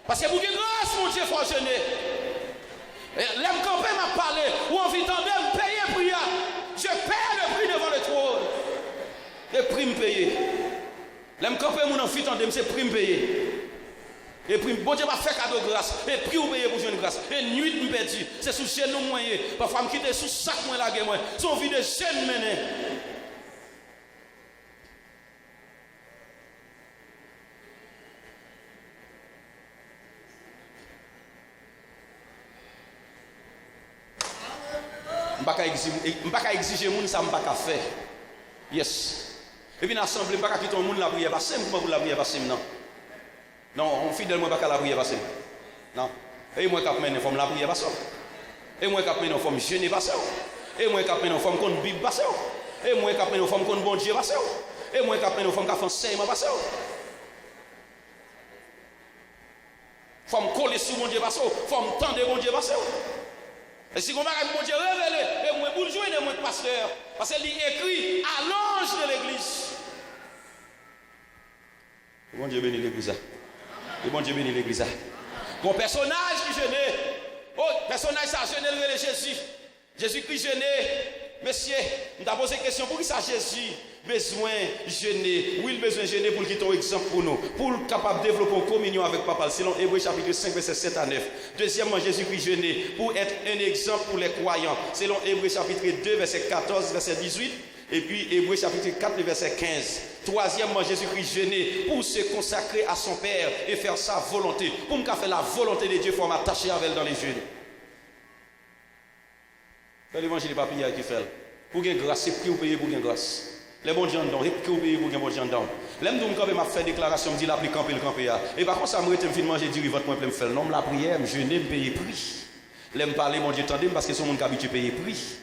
Parce que vous avez grâce, mon Dieu, il faut jeûner. L'aime campé m'a parlé, ou on vit en même payer prière. Je paie le prix devant le trône. Le prix me payer. L'aime campé, mon enfant, c'est prix me payer. Et puis, bon Dieu m'a fait cadeau de grâce. Et puis, vous payez pour jouer une grâce. Et nuit, me perdu. C'est sous chaîne nos moyens. Parfois, je quitte sous sac, moi, la guerre, moi. Son vie de chaîne menée. Je ne peux pas exiger les gens, ça ne peux pas faire. Yes. Et puis, dans l'assemblée, je ne peux pas quitter le monde la prière. Pas simple pour la prière, pas simple, non. Non, on fidèle, moi, pas la prière, pas simple. Non. Et moi, quand je forme la prière, pas ça. Et moi, quand je forme jeûner, pas ça. Et moi, quand je forme contre Bible, pas ça. Et moi, quand je forme contre bon Dieu, pas ça. Et moi, quand je forme contre enseignement, pas ça. Forme coller sur mon Dieu, pas ça. Forme tendre bon Dieu, pas ça. Et si on va mon Dieu révélé, et moi, pour jouer de mon pasteur, parce qu'il écrit à l'ange de l'église. Bon Dieu bénit l'église. Et bon Dieu bénit l'église. Mon personnage qui jeûnait. Oh, personnage ça jeûnait le Jésus. Jésus-Christ jeûnait. Monsieur, je t'ai posé une question. Pour qui ça Jésus besoin de jeûner? Oui, il besoin de jeûner pour qu'il ait un exemple pour nous. Pour capable de développer une communion avec Papa. Selon Hébreux chapitre 5, verset 7 à 9. Deuxièmement, Jésus-Christ jeûnait pour être un exemple pour les croyants. Selon Hébreux chapitre 2, verset 14, verset 18. Et puis Hébreux chapitre 4, verset 15. Troisièmement, Jésus-Christ jeûnait pour se consacrer à son Père et faire sa volonté. Pour me faire la volonté de Dieu, il faut m'attacher avec elle dans les jeûnes. C'est l'évangile de papier qui fait. Pour gagner grâce, c'est qui vous payez pour gagner grâce. Les bons gens dedans, c'est qui vous payez pour gagner bon gens dedans. L'aime donc quand m'a fait déclaration, me dit l'applique camper le camper. Et par contre, ça me retient finalement, j'ai dit votre point plein me faire. Non, la prière, je n'aime payer prix. L'aime parler, mon Dieu, tendez parce que son monde qui habitué payer prix.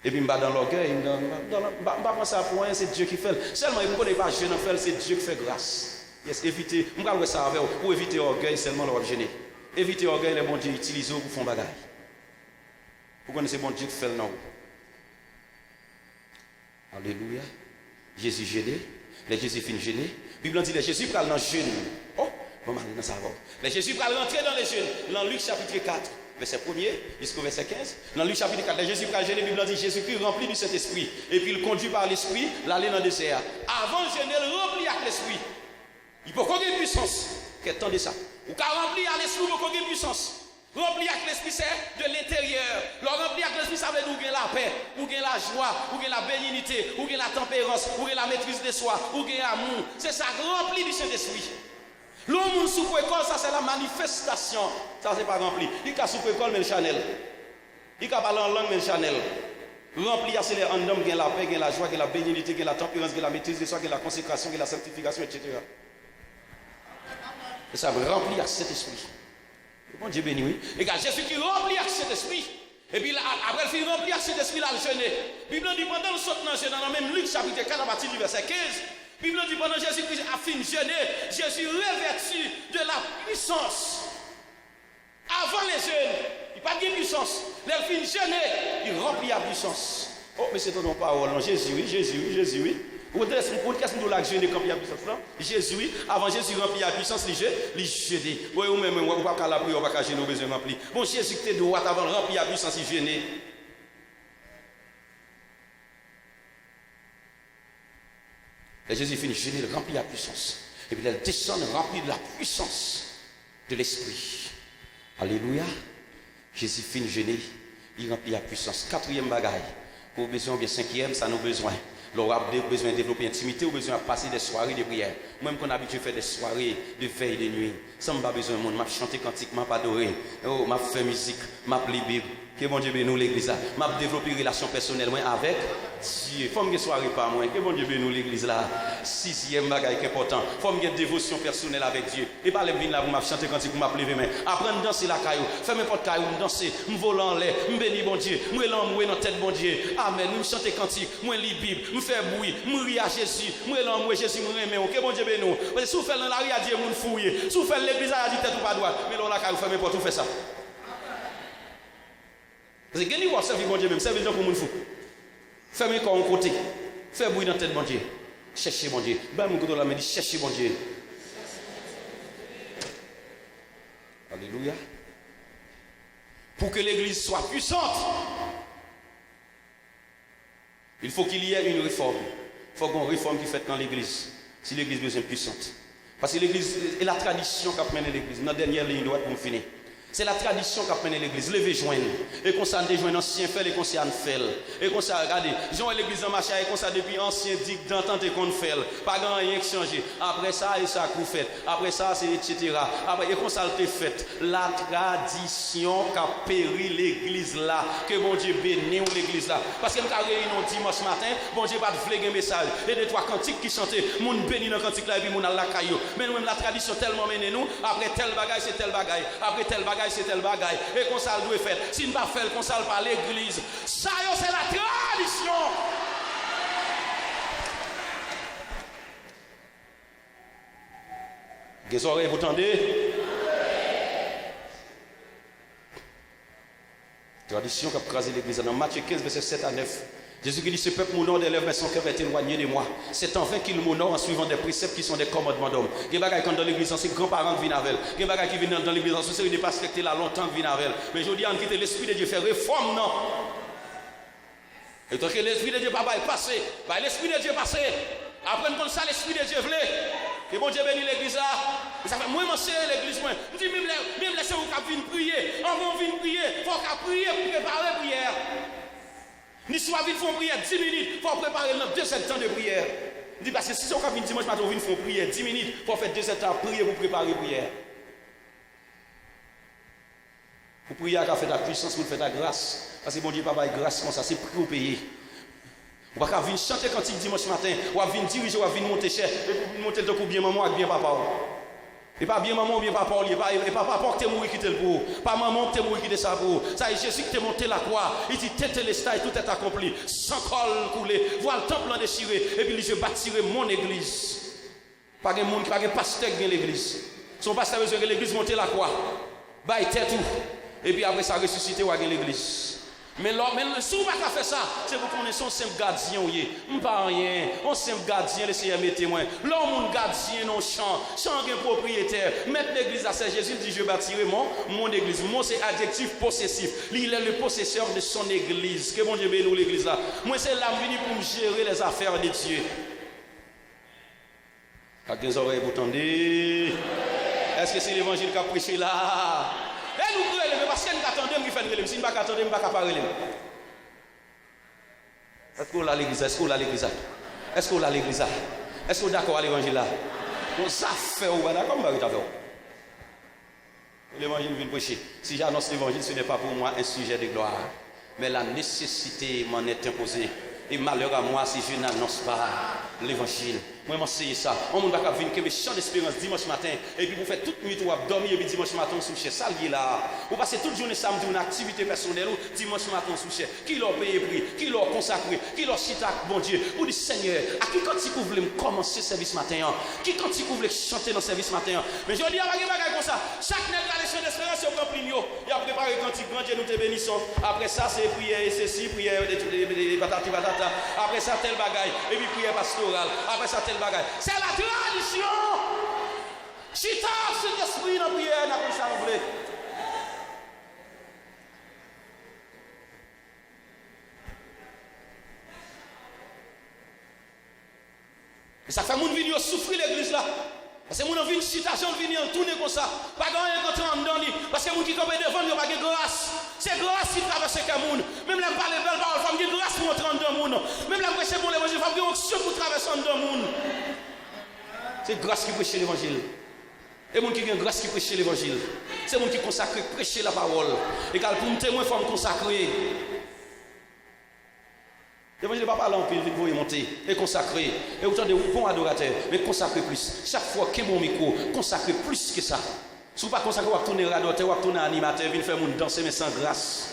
Et puis, je suis dans l'orgueil, je ne pas ça pour rien, c'est Dieu qui fait. Seulement, il ne connaît pas jeûne en fait, c'est Dieu qui fait grâce. Yes, évitez, je vais ça avec vous, pour éviter l'orgueil, seulement le jeûner. Éviter l'orgueil, les bons dieux utilisent pour faire bagaille. Vous connaissez bon Dieu qui fait le nom. Alléluia. Jésus jeûné, les Jésus finit jeûner. La Bible dit les Jésus prennent dans le jeûne. Oh, on va aller dans ça avant. Les Jésus prennent rentrer dans les jeûnes. Dans Luc chapitre 4. Verset 1er jusqu'au verset 15. Dans Luc chapitre 4, Jésus prend jeûner, la Bible dit Jésus-Christ rempli du Saint-Esprit. Et puis il conduit par l'Esprit, l'aller dans le désert. Avant de jeûner, il remplit avec l'Esprit. Il peut avoir une puissance. Qu'attendez ça. Ou qu'à remplir à l'Esprit, il peut avoir une puissance. Remplir avec l'Esprit, c'est de l'intérieur. Le remplir avec l'Esprit, ça veut dire qu'il y a la paix, ou qu'il y a la joie, ou qu'il y a la bénignité, ou qu'il y a la tempérance, ou qu'il y a la maîtrise de soi, ou qu'il y a l'amour. C'est ça, rempli du Saint-Esprit. L'homme sous école, ça c'est la manifestation. Ça c'est pas rempli. Il a sous école mais le Chanel. Il a parlé en langue mais le Chanel. Rempli c'est les en homme, la paix, la joie, la bénédiction, la tempérance, la maîtrise de soi, la consécration, la sanctification, etc. Et ça remplit avec cet esprit. Bon Dieu béni, oui. Et quand Jésus qui remplit avec cet esprit, et puis là, après il fait remplir avec cet esprit là, le jeûner. La Bible dit pendant le saut dans le même Luc chapitre 4 à partir du verset 15, la Bible dit pendant Jésus-Christ a fini de jeûner, Jésus revêtu de la puissance. Avant les jeunes, il n'y a pas de puissance. Les fins jeûner, il remplit la puissance. Oh, mais c'est ton parole. Jésus, oui, Jésus, oui, Jésus, oui. Vous qu'est-ce que nous avons jeûné quand il y a la puissance là? Jésus, oui. Avant Jésus remplit la puissance, il jeûne. Oui, ou même, on ne va pas la prière, on va pas jeûner, on besoin de remplir. Bon, Jésus qui était droit avant de remplir la puissance, il jeûne. Et Jésus finit de jeûner, il remplit la puissance. Et puis il descend, rempli de la puissance de l'esprit. Alléluia. Jésus finit de jeûner, il remplit la puissance. Quatrième bagaille. Pour besoin, bien cinquième, ça nous besoin. L'on a besoin de développer intimité, ou besoin de passer des soirées de prière. Même qu'on a habitué à faire des soirées de veille de nuit. Ça m'a pas besoin de monde. M'a chanté cantique, m'a adoré. Oh, m'a fait musique, m'a lu Bible. Que bon Dieu bénisse l'église. M'a développé une relation personnelle avec Dieu. Faut me soirée par moi. Que bon Dieu bénisse l'église là. Sixième bagaille qui est important. Faut me une dévotion personnelle avec Dieu. Et pas les venir là pour m'a chanter cantique, pour m'a lever main. Apprendre à danser la caillou. Faire mes potes caillou, danser, me voler en l'air, me bénir bon Dieu, me l'enmouer dans tête bon Dieu. Amen. Me chanter cantique, me lire Bible, me faire bruit, me rire à Jésus, me l'enmouer Jésus, me remettre. Que bon Dieu bénisse. Parce que si vous faites dans la rue à Dieu, vous fouillez. Si vous faites l'église à Dieu, tête ou pas droit. Mais là la caillou, faire mes potes, vous faites ça. Parce que vous servir bon Dieu même, servir pour mon fou. Fermez corps en côté. Faire bruit dans tête bon Dieu. Cherchez bon Dieu. Ben mon côté là me dit cherchez bon Dieu. Alléluia. Pour que l'église soit puissante, il faut qu'il y ait une réforme. Il faut qu'on réforme qui fait dans l'église. Si l'église devient puissante. Parce que l'église est la tradition qui a mené l'église. Notre dernière ligne droite pour finir. C'est la tradition qui a mené l'église. Levez joindre. Et qu'on s'en déjoigne ancien fait et qu'on s'en fait. Et qu'on s'en regardez. Jean l'église en marche et qu'on s'en depuis ancien dit d'entente et qu'on fait. Pas grand rien qui change. Après ça et ça qu'on fait. Après ça c'est etc. Après et qu'on s'en fait. La tradition qui a péri l'église là. Que bon Dieu bénisse l'église là. Parce que nous avons réuni dimanche matin. Bon Dieu pas de fléguer un message. Et des trois cantiques qui chantaient. Moun béni dans cantique là et puis moun à la caillou. Mais nous même la tradition tellement mené nous. Après tel bagaille c'est tel bagaille. Après tel bagaille c'est tel bagaille. Et qu'on ça doit faire. Si nous ne pas faire qu'on ça par l'église. Ça c'est la tradition. Des oreilles, vous entendez? Tradition qui a crasé l'église. Dans Matthieu 15, verset 7 à 9. Jésus qui dit, ce peuple m'honore des lèvres, mais son cœur est éloigné de moi. C'est en vain qu'il m'honore en suivant des préceptes qui sont des commandements d'hommes. Il y a des gens qui dans l'église, c'est grands-parents qui viennent avec elle. Il y a des gens qui viennent dans l'église, c'est ne pas respecter là longtemps qui viennent avec elle. Mais je dis, on quitte l'esprit de Dieu, faire réforme, non. Et donc l'esprit de Dieu va passer. L'esprit de Dieu passer. Après, comme ça, l'esprit de Dieu voulait. Et bon Dieu bénit l'église là. Ça fait moi, c'est l'église. Moi, je dis, même laissez vous qui viennent prier. On vient prier. Il faut qu'on prie pour préparer la prière. Ni soit vite font prière 10 minutes, il faut préparer notre 2 temps de prière. Je dis parce que si on a dimanche matin, on font prière 10 minutes, il faut faire 2 temps prier pour préparer la prière. Pour prier à faire la puissance, pour faire la grâce. Parce que bon Dieu, papa, grâce comme ça, c'est prix au payer. On va venir chanter quand il dimanche matin, on va venir diriger, on va venir monter cher, monter de coup bien maman avec bien papa. Et pas bien maman ou bien papa, et pas papa qui t'es mourir qui t'es le pour. Pas maman qui t'es mourir qui t'es ça pour. Ça est Jésus qui t'est monté la croix. Il dit tête les stades, tout est accompli. Sans col coulé, voilà le temple en déchiré. Et puis il dit je bâtirai mon église. Pas de monde, pas de pasteur qui vient l'église. Son pasteur veut que l'église monte la croix. Bah il tête tout. Et puis après ça ressuscité ou à l'église. Mais si vous ne pouvez pas faire ça, c'est vous connaissez un simple gardien. Pas rien. Un simple gardien, le Seigneur met témoin. L'homme gardien non champ. Champ est propriétaire. Mettre l'église à Saint Jésus dit je bâtirai mon église. Mon c'est adjectif possessif. Il est le possesseur de son église. Que bon Dieu bénisse l'église là. Moi c'est l'âme venue pour me gérer les affaires de Dieu. Avec des oreilles vous tendez. Est-ce que c'est l'évangile qui a prêché là? Et nous prions, mais parce que nous attendons, nous faisons si nous ne pas attendre, nous ne pas parler. Est-ce qu'on a l'église? Est-ce qu'on a l'église? Est-ce qu'on a l'église? Est-ce qu'on est d'accord à l'évangile là? Ça fait ou pas d'accord? L'évangile vient prêcher. Si j'annonce l'évangile, ce n'est pas pour moi un sujet de gloire. mais la nécessité m'en est imposée. Et malheur à moi si je n'annonce pas l'évangile. Moi, j'enseigne ça. On ne va pas venir que mes chants d'espérance dimanche matin. Et puis, vous faites toute nuit, vous dormir, et puis dimanche matin, vous souchez. Ça, il est là. Vous passez toute journée samedi, une activité personnelle, ou dimanche matin, vous souchez. Qui leur paye prix, qui leur consacré, qui leur chita, bon Dieu. Vous dites, Seigneur, à qui quand vous voulez commencer le service matin, qui quand vous voulez chanter dans le service matin. Mais je dis, à ma comme ça. Chaque nègre a les chants d'espérance, il a pris il a préparé quand il grand Dieu, nous te bénissons. Après ça, c'est prière et ceci, prière des patati patata. Après ça, tel bagaille. Et puis prière pastorale. Après ça, tel bagaille. C'est la tradition. Chita, c'est l'esprit dans la prière, n'a pas chambré. Et ça fait mon vidéo souffrir l'église là. Parce que mon envie de citation venir tourner comme ça. Pas gagner quand on donne parce que mon qui compte devant il pas de grâce. C'est grâce qui traverse le monde. Même là parler belle parole, femme de grâce pour entrer dans le monde. Même là prêcher pour l'évangile, femme de onction pour traverser dans le monde. C'est grâce qui prêche l'évangile. Et mon qui a grâce qui prêche l'évangile. C'est mon qui consacre prêcher la parole. Et quand pour me témoin, il faut me consacrer. L'évangile ne va pas parler en pile, vous pouvez monter et consacrer. Et autant de bons adorateurs, mais consacrer plus. Chaque fois qu'il y a mon micro, consacrer plus que ça. Si vous ne pas consacrer, vous tourner adorateur, vous tourner animateur, vous faire mon danser, mais sans grâce.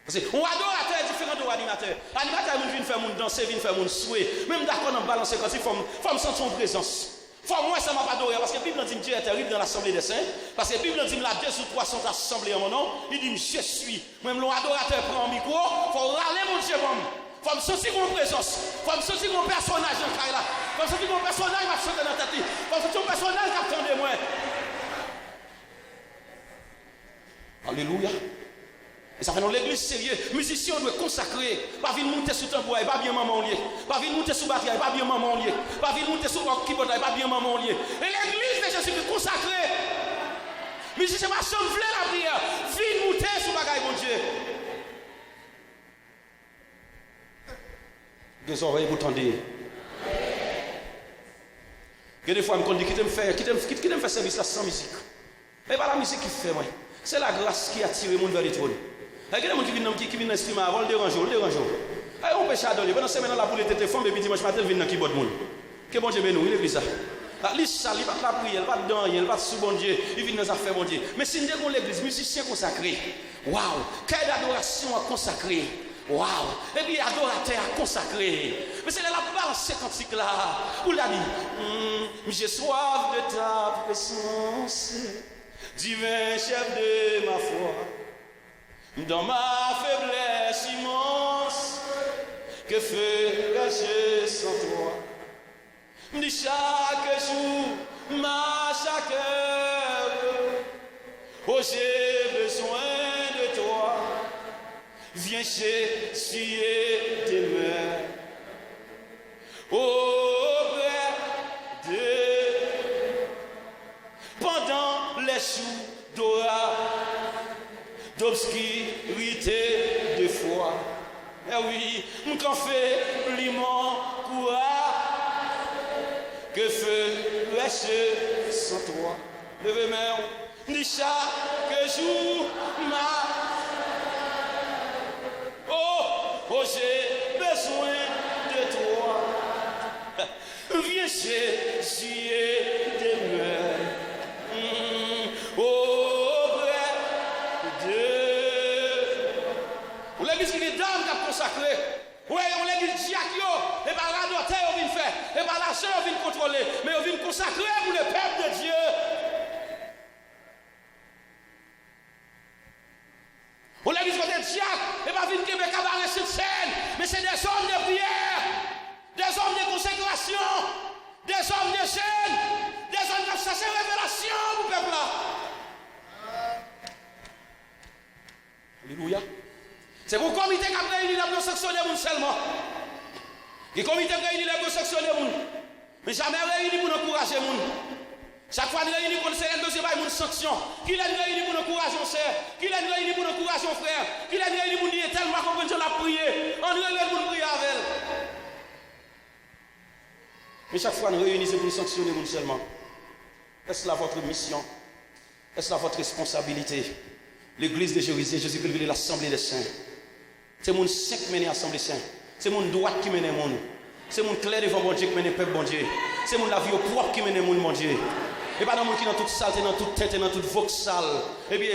Parce que un adorateur est différent de animateur. Animateur, vous venez faire mon danser, vous faire mon souhait. Même d'accord, dans balancer quand il faut me sentir son présence. Faut moi ça m'a pas adoré parce que Bible dit Dieu est terrible dans l'assemblée des saints parce que Bible dit la 2 ou 3 sont assemblés en mon nom, il dit je suis. Même l'adorateur prend un micro, faut râler mon Dieu bon. Faut me sentir mon présence, faut me sentir mon personnage dans le là. Faut me sentir mon personnage m'a chanté dans ta tête. Faut me sentir mon personnage qui attend de moi. Alléluia. Et ça fait dans l'église sérieux, musicien doit consacrer, pas venir monter sous tambour, pas bien maman lié, pas venir monter sous batterie, pas bien maman lié, pas venir monter sous keyboard, pas bien maman lié. Et l'église de Jésus est consacrée. Musicien va chanter la prière, venir monter sous bagaille mon Dieu. Des oreilles pour tendre. Et des fois, je me dis, qui me fait service là sans musique. Mais pas la musique qui fait, moi. C'est la grâce qui attire le monde vers les trônes. Il y a des gens qui viennent dans l'instrument avant, le dérange. On peut chadoler. Pendant semaine, la boule était femme, et puis dimanche matin, il vient dans le keyboard. Que bon Dieu bénisse nous, il est ça. Il ne va pas prier, il ne va pas danser, il ne va pas sous bon Dieu, il vient dans les affaires bon Dieu. Mais si nous avons l'église, musicien consacré, waouh, quelle adoration à consacrer. Waouh! Et puis adorateur consacré. Mais c'est la balance cette cantique là. Où l'a dit? J'ai soif de ta présence, divin chef de ma foi. Dans ma faiblesse immense, que ferais-je sans toi? De chaque jour, chaque heure, oh j'ai besoin de toi. Viens Jésus et tes mains auprès de pendant les jours d'obscurité de foi. Eh oui, m'en fait pliment courage que ferais-je sans toi? Levez main, ni chaque jour Oh, j'ai besoin de toi. Viens Jésus et demeure auprès de. L'église qui est dame qui a consacré. Oui, on l'église diacre, et par l'adorateur on vient faire, et par l'argent on vient contrôler, mais on vient consacrer pour le peuple de Dieu. On l'église côté diacre, et pas venir Québec cabaret sur scène, mais c'est des hommes de prière, des hommes de consécration, des hommes de chaîne, des hommes qui cherchent révélation pour le peuple là. Alléluia. C'est pour le comité qui a réuni la construction des mondes seulement. Le comité qui a réuni la construction des mondes, mais jamais réuni pour encourager les mondes. Chaque fois, nous réunissons pour le Seigneur, nous avons une sanction. Qui l'a réuni pour encourager nos sœurs? Qui l'a réuni pour encourager nos frères? Qui l'a réuni pour dire tellement qu'on peut la prier? On relève pour prier avec elle. Mais chaque fois, nous réunissons pour sanctionner nous seulement. Est-ce là votre mission? Est-ce là votre responsabilité? L'église de Jérusalem, Jésus-Christ, l'assemblée des saints. C'est mon 5 mené assemblée saint. C'est mon droite qui mène le monde. C'est mon clair devant mon Dieu qui mène le peuple bon Dieu. C'est mon la vie au propre qui mène le monde bon Dieu. Et pas dans le monde qui est dans toute saleté, dans toute tête, dans toute vox sale. Et puis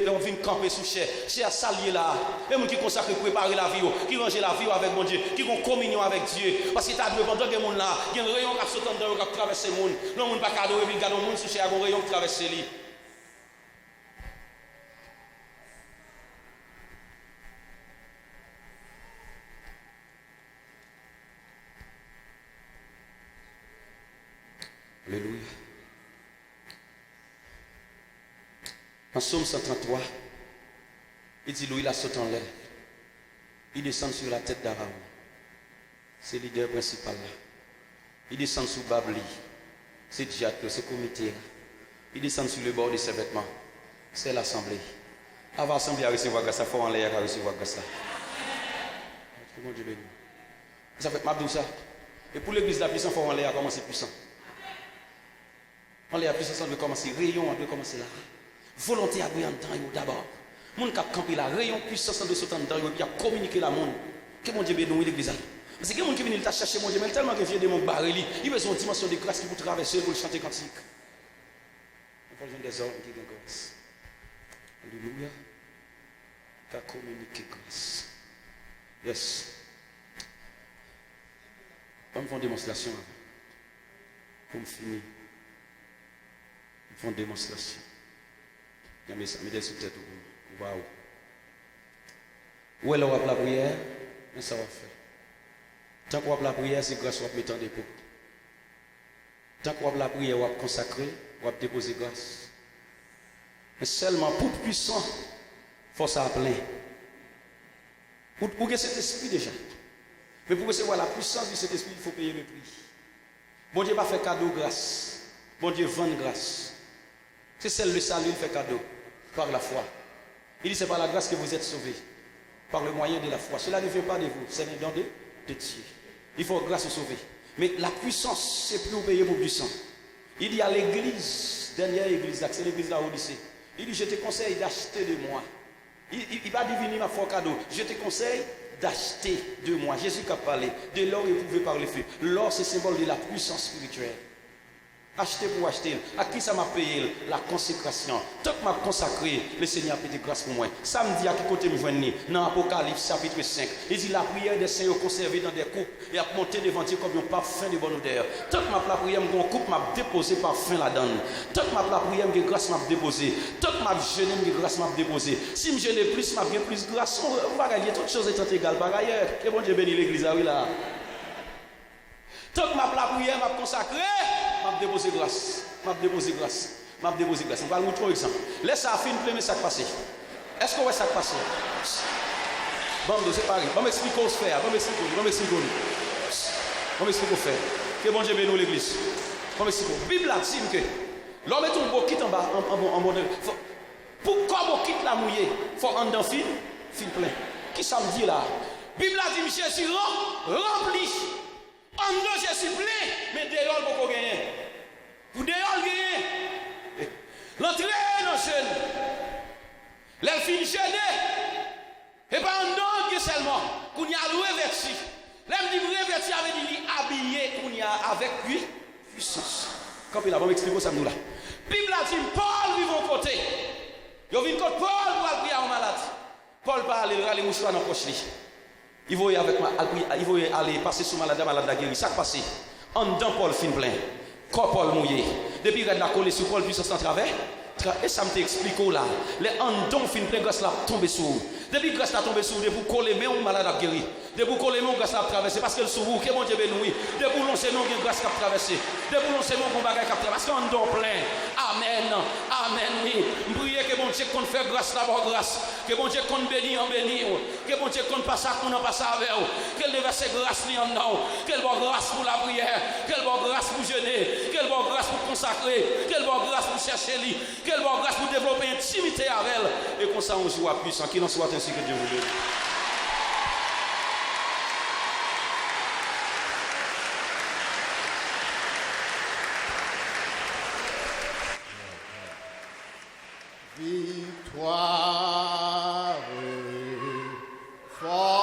on vient camper sous chair. C'est à salier là. Et monde qui consacre préparer la vie, qui range la vie avec mon Dieu, qui ont communion avec Dieu. Parce que tu as deux pendant que monde là, il y a un rayon qui saute dans qui traverse le monde. Le monde pas cadeau et puis garde le monde sous chair, il y a un rayon qui traverse lui. Alléluia. En Somme 133, il dit, Louis la saute en l'air. Il descend sur la tête d'Aaron. C'est le leader principal là. Il descend sur Babli. C'est Diacre, c'est le comité. Il descend sur le bord de ses vêtements. C'est l'assemblée. Avant l'assemblée à recevoir grâce, il faut en l'air à recevoir grâce là. Mon Dieu béni. Ça fait mal ça. Et pour l'église, la puissance, il faut en l'air à commencer puissant. En l'air à puissance, on doit commencer. Rayon, on doit commencer là. Volonté à briller en temps d'abord. Moun qui a campé la rayon puissance de sauter en temps et puis a communiqué la monde. Que mon Dieu bénisse l'église. Parce que moun qui vient chercher mon Dieu, mais tellement que vient de mon barreli, il a besoin d'une dimension de grâce qui vous traverser pour chanter cantique. Il faut des hommes qui ont grâce. Alléluia. Qui a communiqué grâce. Yes. On va faire une démonstration avant. Pour me finir. On va faire une démonstration. Il y a mes sous tête. Waouh. Où est là la prière? Mais ça va faire. Tant qu'on a la prière, c'est grâce à mettre en dépôt. Tant qu'on a la prière, on va consacrer, on va déposer grâce. Mais seulement pour puissant, il faut ça plein. Pour que cet esprit déjà. Mais pour recevoir la puissance de cet esprit, il faut payer le prix. Bon Dieu va faire cadeau grâce. Bon Dieu vend grâce. C'est celle le salut, il fait cadeau. Par la foi. Il dit, c'est par la grâce que vous êtes sauvés. Par le moyen de la foi. Cela ne vient pas de vous, c'est un don de Dieu. Il faut grâce sauver. Mais la puissance, c'est plus payer pour puissant. Il dit à l'église, dernière église, c'est l'église de la Odyssée. Il dit, je te conseille d'acheter de moi. Il va diviner ma foi cadeau. Je te conseille d'acheter de moi. Jésus qui a parlé. De l'or éprouvé par le feu. L'or, c'est symbole de la puissance spirituelle. Acheter pour acheter. À qui ça m'a payé? La consécration. Tant que m'a consacré, le Seigneur a fait de grâce pour moi. Samedi, à qui côté me joindre? Dans Apocalypse chapitre 5. Il dit la prière des saints est conservée dans des coupes et a monté devant Dieu comme un parfum de bonne odeur. Tant que la prière, mon coupe m'a déposé parfum là-dedans. Tant que la prière, de grâce m'a déposé. Tant que m'a jeûné, de grâce m'a déposé. Si me jeûne plus, m'a bien plus grâce. On va gagner toutes choses étant égales par ailleurs. Que bon Dieu bénisse l'église, oui là. Tant que la prière m'a consacré, m'a déposé grâce. M'a déposé grâce. M'a déposé grâce. On va vous montrer un exemple. Laisse ça finir, mais ça passe. Est-ce qu'on voit ça passer? Bon, c'est pareil. On m'explique comment se faire. On m'explique comment faire. Que bon Dieu bénisse l'église. On m'explique. La Bible a dit que l'homme met un beau kit en bas. Pourquoi beau kit la mouillé? Il faut en dedans fin plein. Qui ça me dit là? La Bible a dit, Jésus rempli. En dedans, je suis plein, mais dehors, il faut gagner. Pour dehors, gagner. L'entrée dans le jeûne. Les filles jeûner. Et pas en dedans, seulement. Qu'on y a revêtu. L'homme dit revêtu avec dit habillé qu'on y a avec lui puissance. Quand il a bon expliquer ça nous là. Bible a dit Paul vit mon côté. Il vient contre Paul pour prier en malade. Paul parle aller mouchoir dans poche lui. Il va aller passer sous malade la guéri. Ça passe. En dedans Paul fin plein. Corps Paul mouillé. Depuis il a collé sur Paul puissance en travers. Et ça me t'explique là. Les en dedans fin plein grâce là tomber sur. Depuis grâce là tomber sur vous coller mais on malade a guéri. De vous coller mon grâce à traverser parce que le sourou que mon Dieu bénit. De vous lancer non grâce à traverser. De vous lancer non bagage à parce qu'on donne plein. Amen. Amen. Oui. Priez que mon Dieu qu'on fait grâce là bas grâce. Que mon Dieu qu'on bénit en bénir. Que mon Dieu qu'on passe à qu'on en passe avec vous. Qu'elle déverse grâce li en nous. Quelle bonne grâce pour la prière. Quelle bonne grâce pour jeûner. Quelle bonne grâce pour consacrer. Quelle bonne grâce pour chercher lui. Quelle bonne grâce pour développer intimité avec elle. Et comme ça on joue à puissant. Qu'il en soit ainsi que Dieu vous bénisse. Victoire, force.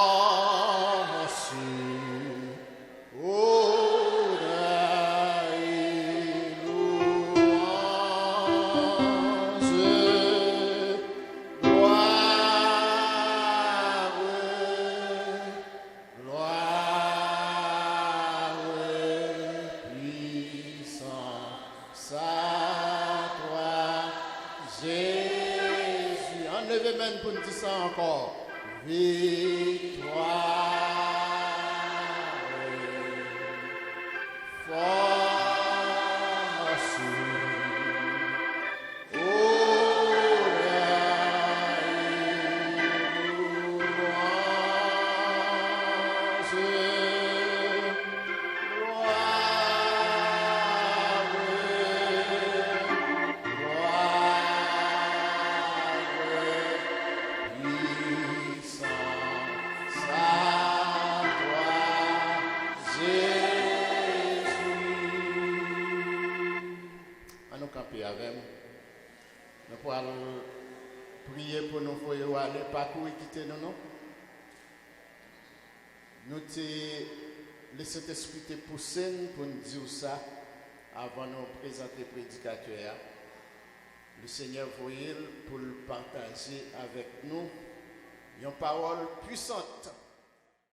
lève main pour nous dire ça encore. Victoire. Force. Nous allons prier pour nous faire aller parcourir quitter nous non. Nous te laisser l'esprit te pousser pour nous dire ça avant de nous présenter le prédicateur. Le Seigneur voyait pour le partager avec nous une parole puissante